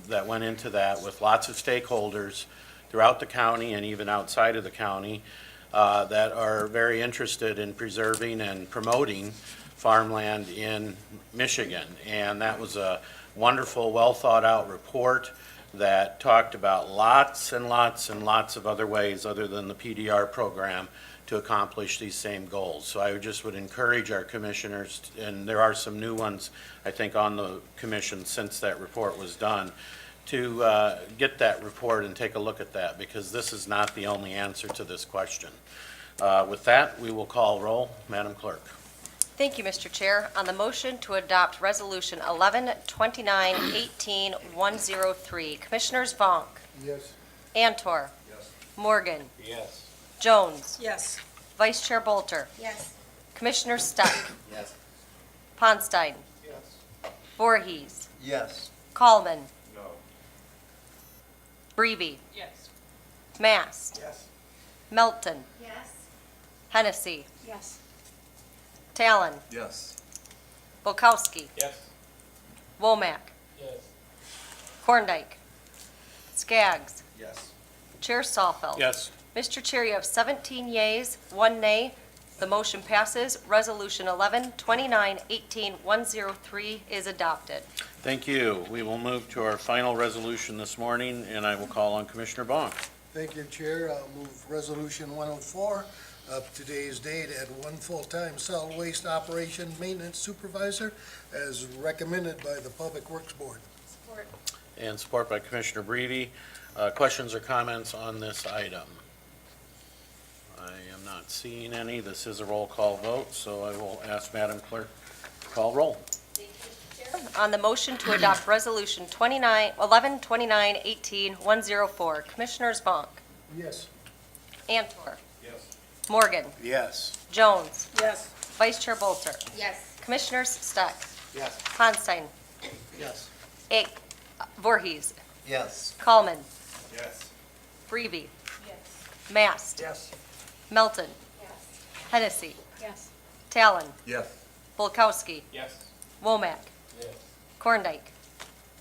that went into that with lots of stakeholders throughout the county and even outside of the county that are very interested in preserving and promoting farmland in Michigan. And that was a wonderful, well thought out report that talked about lots and lots and lots of other ways other than the PDR program to accomplish these same goals. So I just would encourage our commissioners, and there are some new ones, I think, on the commission since that report was done, to get that report and take a look at that, because this is not the only answer to this question. With that, we will call roll. Madam Clerk. Thank you, Mr. Chair. On the motion to adopt Resolution 11-29-18-103, Commissioners Vonk, Yes. Antor, Yes. Morgan, Yes. Jones, Yes. Vice Chair Bolter, Yes. Commissioner Stuck, Yes. Ponstein, Yes. Voorhees, Yes. Coleman, No. Breeby, Yes. Mast, Yes. Melton, Yes. Hennessy, Yes. Talon, Yes. Bulkowski, Yes. Womack, Yes. Korndike, Skaggs, Yes. Chair Salfeld. Yes. Mr. Chair, you have 17 yeas, 1 nay. The motion passes. Resolution 11-29-18-103 is adopted. Thank you. We will move to our final resolution this morning, and I will call on Commissioner Bonk. Thank you, Chair. I'll move Resolution 104 of today's date, add 1 full-time solid waste operation maintenance supervisor as recommended by the Public Works Board. Support. And support by Commissioner Breedy. Questions or comments on this item? I am not seeing any. This is a roll call vote, so I will ask Madam Clerk to call roll. On the motion to adopt Resolution 11-29-18-104, Commissioners Vonk, Yes. Antor, Yes. Morgan, Yes. Jones, Yes. Vice Chair Bolter, Yes. Commissioners Stuck, Yes. Ponstein, Yes. Voorhees, Yes. Coleman, Yes. Breeby, Yes. Mast, Yes. Melton, Yes. Hennessy, Yes. Talon, Yes. Bulkowski, Yes. Womack, Yes. Korndike,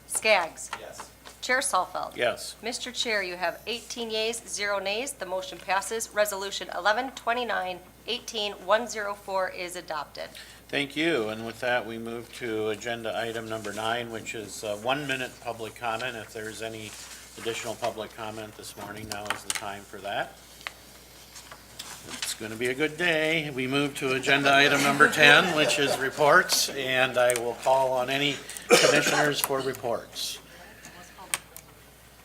Skaggs, Yes. Chair Salfeld. Yes. Mr. Chair, you have 18 yeas, 0 nays. The motion passes. Resolution 11-29-18-104 is adopted. Thank you. And with that, we move to agenda item number 9, which is 1-minute public comment. If there's any additional public comment this morning, now is the time for that. It's going to be a good day. We move to agenda item number 10, which is reports, and I will call on any commissioners for reports.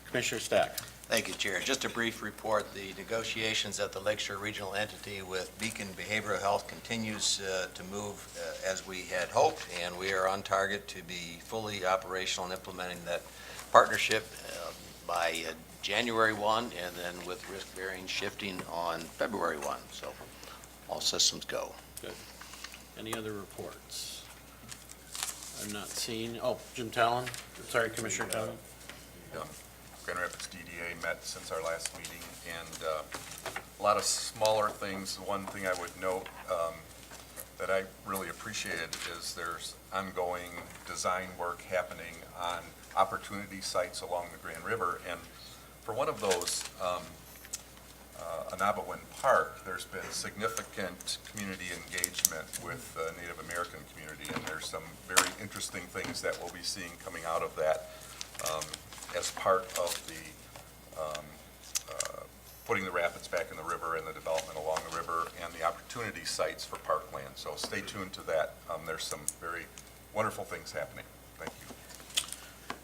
Commissioner Stack. Thank you, Chair. Just a brief report. The negotiations at the Lakeshore Regional Entity with Beacon Behavioral Health continues to move as we had hoped, and we are on target to be fully operational and implementing that partnership by January 1, and then with risk-bearing shifting on February 1. So all systems go. Good. Any other reports? I'm not seeing, Jim Talon. Sorry, Commissioner Talon. Grand Rapids DDA met since our last meeting, and a lot of smaller things. One thing I would note that I really appreciated is there's ongoing design work happening on opportunity sites along the Grand River, and for one of those, Anabawin Park, there's been significant community engagement with the Native American community, and there's some very interesting things that we'll be seeing coming out of that as part of the putting the rapids back in the river and the development along the river and the opportunity sites for parkland. So stay tuned to that. There's some very wonderful things happening. Thank you.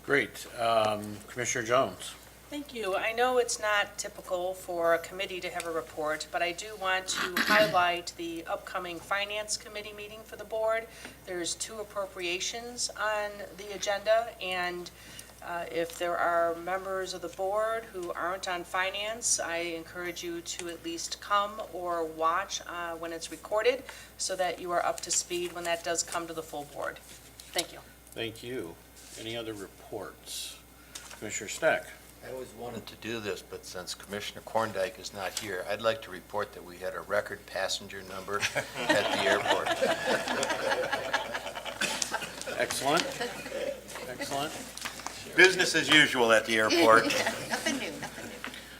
Great. Commissioner Jones. Thank you. I know it's not typical for a committee to have a report, but I do want to highlight the upcoming Finance Committee meeting for the board. There's 2 appropriations on the agenda, and if there are members of the board who aren't on finance, I encourage you to at least come or watch when it's recorded so that you are up to speed when that does come to the full board. Thank you. Thank you. Any other reports? Commissioner Stack. I always wanted to do this, but since Commissioner Korndike is not here, I'd like to report that we had a record passenger number at the airport. Excellent. Excellent. Business as usual at the airport. Nothing new.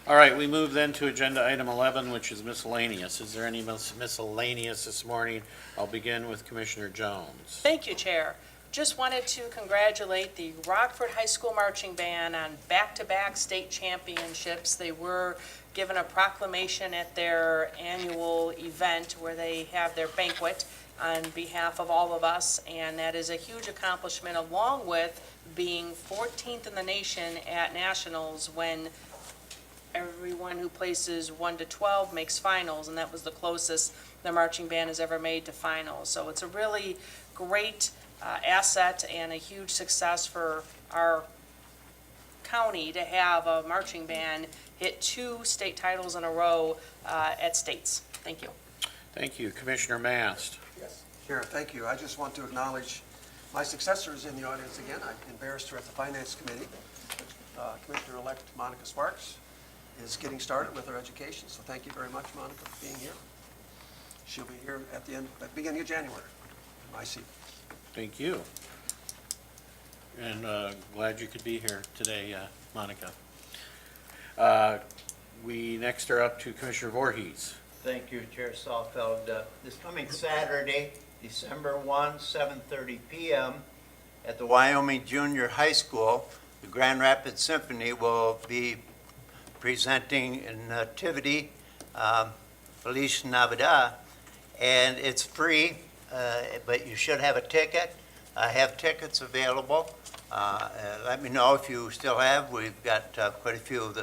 All right, we move then to agenda item 11, which is miscellaneous. Is there any miscellaneous this morning? I'll begin with Commissioner Jones. Thank you, Chair. Just wanted to congratulate the Rockford High School Marching Band on back-to-back state championships. They were given a proclamation at their annual event where they have their banquet on behalf of all of us, and that is a huge accomplishment, along with being 14th in the nation at nationals when everyone who places 1 to 12 makes finals, and that was the closest the marching band has ever made to finals. So it's a really great asset and a huge success for our county to have a marching band hit 2 state titles in a row at states. Thank you. Thank you. Commissioner Mast. Yes. Chair, thank you. I just want to acknowledge my successor is in the audience again. I embarrassed her at the Finance Committee. Commissioner-elect Monica Sparks is getting started with her education, so thank you very much, Monica, for being here. She'll be here at the beginning of January, in my seat. Thank you. And glad you could be here today, Monica. We next are up to Commissioner Voorhees. Thank you, Chair Salfeld. This coming Saturday, December 1, 7:30 p.m. at the Wyoming Junior High School, the Grand Rapids Symphony will be presenting in Nativity, Feliz Navidad, and it's free, but you should have a ticket. I have tickets available. Let me know if you still have. We've got quite a few of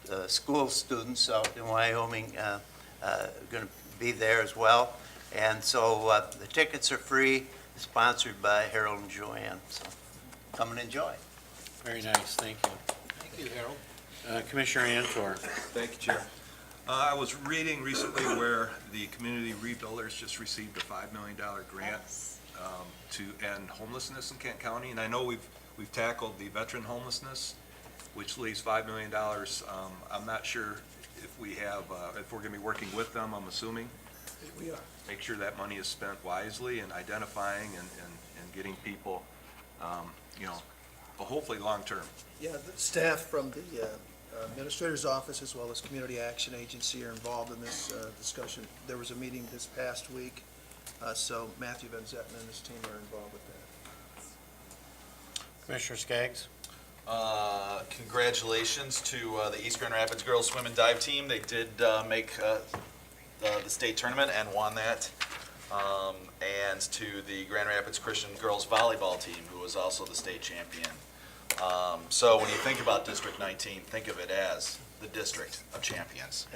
the school students out in Wyoming going to be there as well. And so the tickets are free, sponsored by Harold and Joanne. So come and enjoy. Very nice. Thank you. Thank you, Harold. Commissioner Antor. Thank you, Chair. I was reading recently where the Community Rebuilders just received a $5 million grant to end homelessness in Kent County, and I know we've tackled the veteran homelessness, which leaves $5 million. I'm not sure if we have, if we're going to be working with them, I'm assuming. We are. Make sure that money is spent wisely and identifying and getting people, hopefully long-term. Yeah, the staff from the Administrator's Office as well as Community Action Agency are involved in this discussion. There was a meeting this past week, so Matthew Van Zetten and his team are involved with that. Commissioner Skaggs. Congratulations to the East Grand Rapids Girls Swim and Dive Team. They did make the state tournament and won that. And to the Grand Rapids Christian girls volleyball team, who was also the state champion. So when you think about District 19, think of it as the district of champions.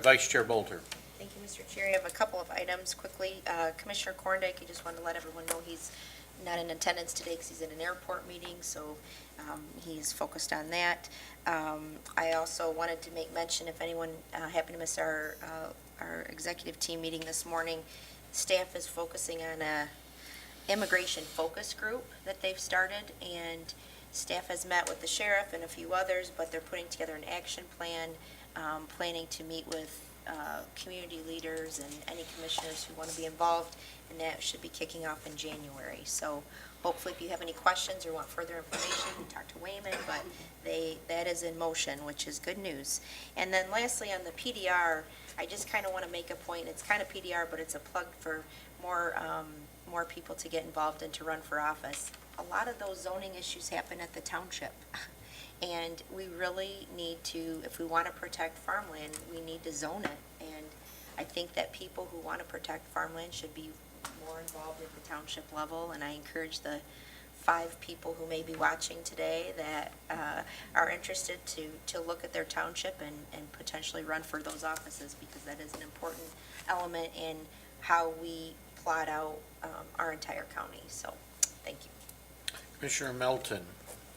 Vice Chair Bolter. Thank you, Mr. Chair. I have a couple of items quickly. Commissioner Korndike, I just wanted to let everyone know he's not in attendance today because he's in an airport meeting, so he's focused on that. I also wanted to make mention, if anyone happened to miss our executive team meeting this morning, staff is focusing on a immigration focus group that they've started, and staff has met with the sheriff and a few others, but they're putting together an action plan, planning to meet with community leaders and any commissioners who want to be involved, and that should be kicking off in January. So hopefully if you have any questions or want further information, talk to Wayman, but that is in motion, which is good news. And then lastly, on the PDR, I just kind of want to make a point. It's kind of PDR, but it's a plug for more people to get involved and to run for office. A lot of those zoning issues happen at the township. And we really need to, if we want to protect farmland, we need to zone it. And I think that people who want to protect farmland should be more involved at the township level. And I encourage the 5 people who may be watching today that are interested to look at their township and potentially run for those offices, because that is an important element in how we plot out our entire county. So, thank you. Commissioner Melton.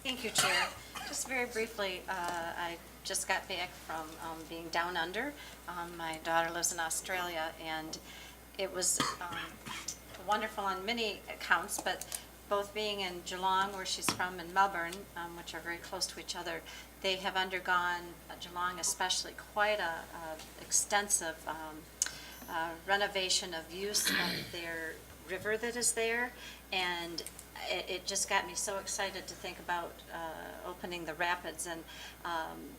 Thank you, Chair. Just very briefly, I just got back from being down under. My daughter lives in Australia, and it was wonderful on many accounts, but both being in Geelong, where she's from, and Melbourne, which are very close to each other, they have undergone, Geelong especially, quite a extensive renovation of use of their river that is there, and it just got me so excited to think about opening the rapids, and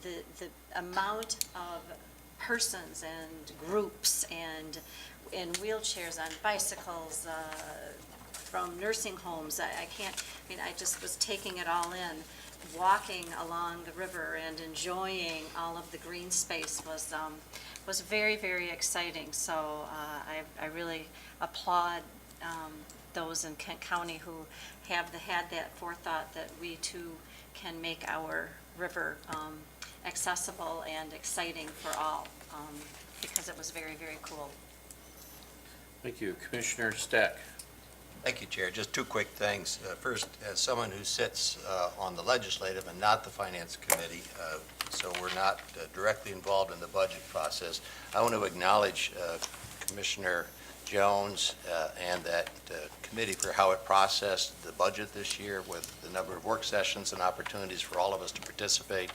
the amount of persons and groups and in wheelchairs, on bicycles, from nursing homes. I just was taking it all in. Walking along the river and enjoying all of the green space was very, very exciting. So I really applaud those in Kent County who have had that forethought that we too can make our river accessible and exciting for all, because it was very, very cool. Thank you. Commissioner Steck. Thank you, Chair. Just 2 quick things. First, as someone who sits on the legislative and not the finance committee, so we're not directly involved in the budget process, I want to acknowledge Commissioner Jones and that committee for how it processed the budget this year, with the number of work sessions and opportunities for all of us to participate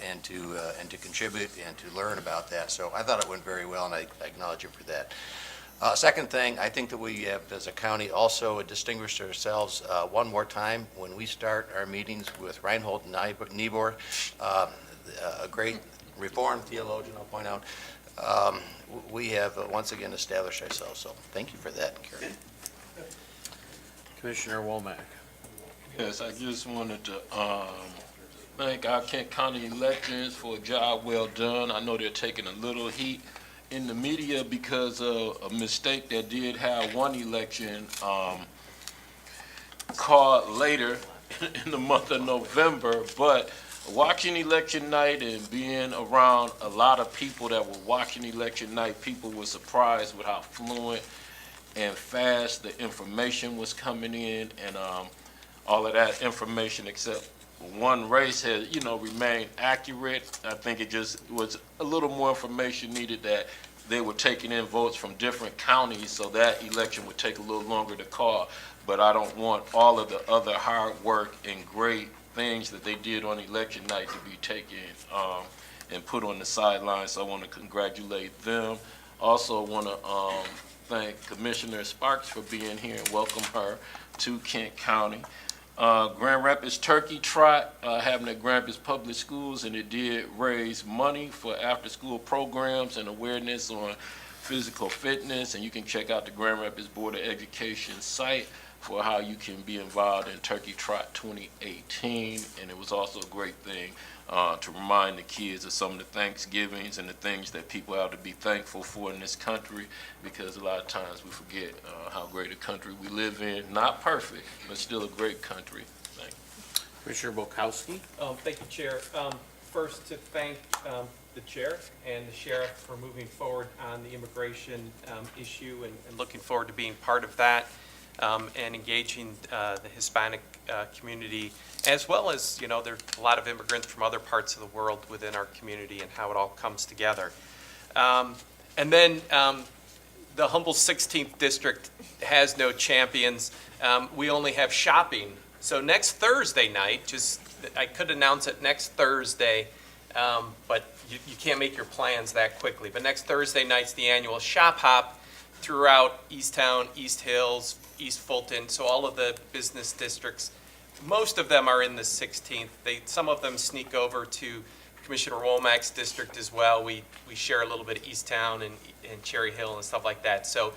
and to contribute and to learn about that. So I thought it went very well, and I acknowledge you for that. Second thing, I think that we have, as a county, also distinguished ourselves one more time when we start our meetings with Reinhold Niebuhr, a great Reformed theologian, I'll point out. We have once again established ourselves, so thank you for that, Karen. Commissioner Womack. Yes, I just wanted to thank our Kent County electors for a job well done. I know they're taking a little heat in the media because of a mistake that did have one election called later in the month of November, but watching election night and being around a lot of people that were watching election night, people were surprised with how fluent and fast the information was coming in, and all of that information except one race has, remained accurate. I think it just was a little more information needed, that they were taking in votes from different counties, so that election would take a little longer to call. But I don't want all of the other hard work and great things that they did on election night to be taken and put on the sidelines. So I want to congratulate them. Also want to thank Commissioner Sparks for being here and welcome her to Kent County. Grand Rapids Turkey Trot happened at Grand Rapids Public Schools, and it did raise money for after-school programs and awareness on physical fitness, and you can check out the Grand Rapids Board of Education site. for how you can be involved in Turkey Trot 2018. And it was also a great thing to remind the kids of some of the Thanksgivings and the things that people have to be thankful for in this country, because a lot of times we forget how great a country we live in. Not perfect, but still a great country. Thank you. Commissioner Bukowski? Thank you, Chair. First, to thank the Chair and the Sheriff for moving forward on the immigration issue, and looking forward to being part of that, and engaging the Hispanic community, as well as, there's a lot of immigrants from other parts of the world within our community, and how it all comes together. And then the humble 16th district has no champions. We only have shopping. So next Thursday night, I could announce it next Thursday, but you can't make your plans that quickly. But next Thursday night's the annual Shop Hop throughout Easttown, East Hills, East Fulton, so all of the business districts. Most of them are in the 16th. Some of them sneak over to Commissioner Womack's district as well. We share a little bit of Easttown and Cherry Hill and stuff like that. So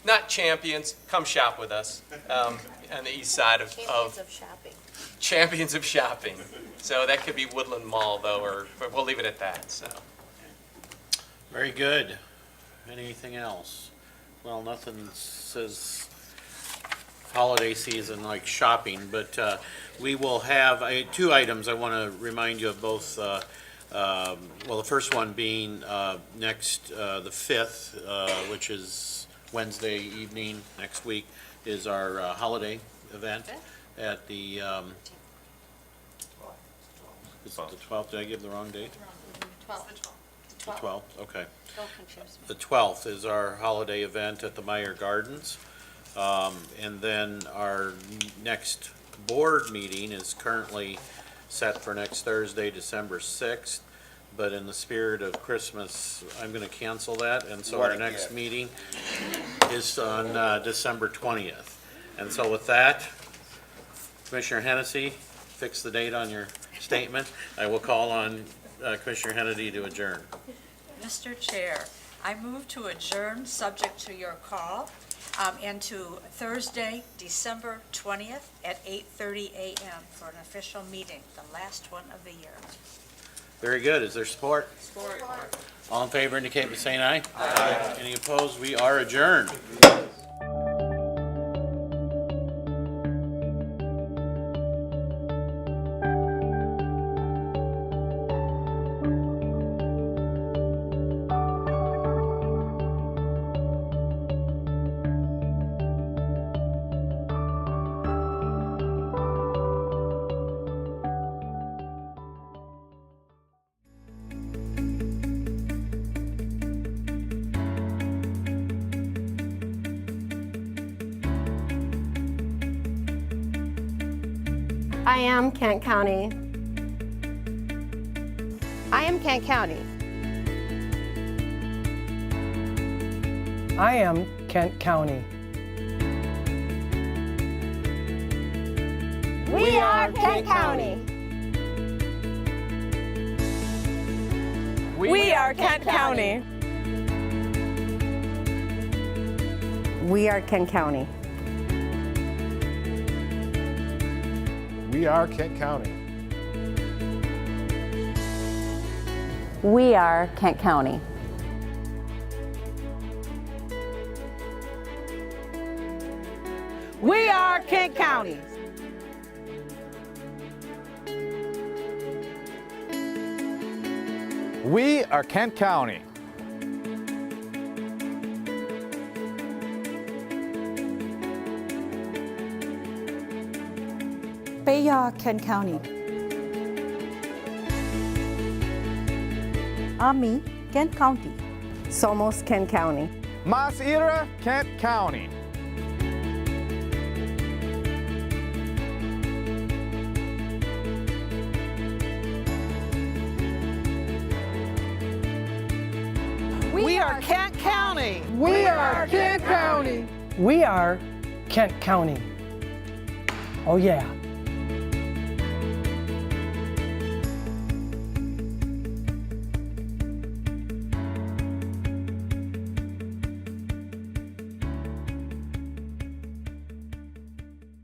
not champions, come shop with us on the east side of shopping. Champions of shopping. So that could be Woodland Mall, though, but we'll leave it at that. So. Very good. Anything else? Well, nothing says holiday season like shopping, but we will have two items I want to remind you of both. Well, the first one being next, the 5th, which is Wednesday evening next week, is our holiday event at the, is it the 12th? Did I give the wrong date? 12. The 12th, okay. Don't confuse me. The 12th is our holiday event at the Meyer Gardens. And then our next board meeting is currently set for next Thursday, December 6th. But in the spirit of Christmas, I'm going to cancel that. And so our next meeting is on December 20th. And so with that, Commissioner Hennessy, fix the date on your statement. I will call on Commissioner Hennessy to adjourn. Mr. Chair, I move to adjourn, subject to your call, into Thursday, December 20th at 8:30 a.m. for an official meeting, the last one of the year. Very good. Is there support? Support. All in favor indicate by saying aye. Aye. Any opposed? We are adjourned. I am Kent County. I am Kent County. I am Kent County. We are Kent County. We are Kent County. We are Kent County. We are Kent County. We are Kent County. We are Kent County. We are Kent County. Beya, Kent County. Ami, Kent County. Somos Kent County. Mas Ira, Kent County. We are Kent County. We are Kent County. We are Kent County. Oh yeah.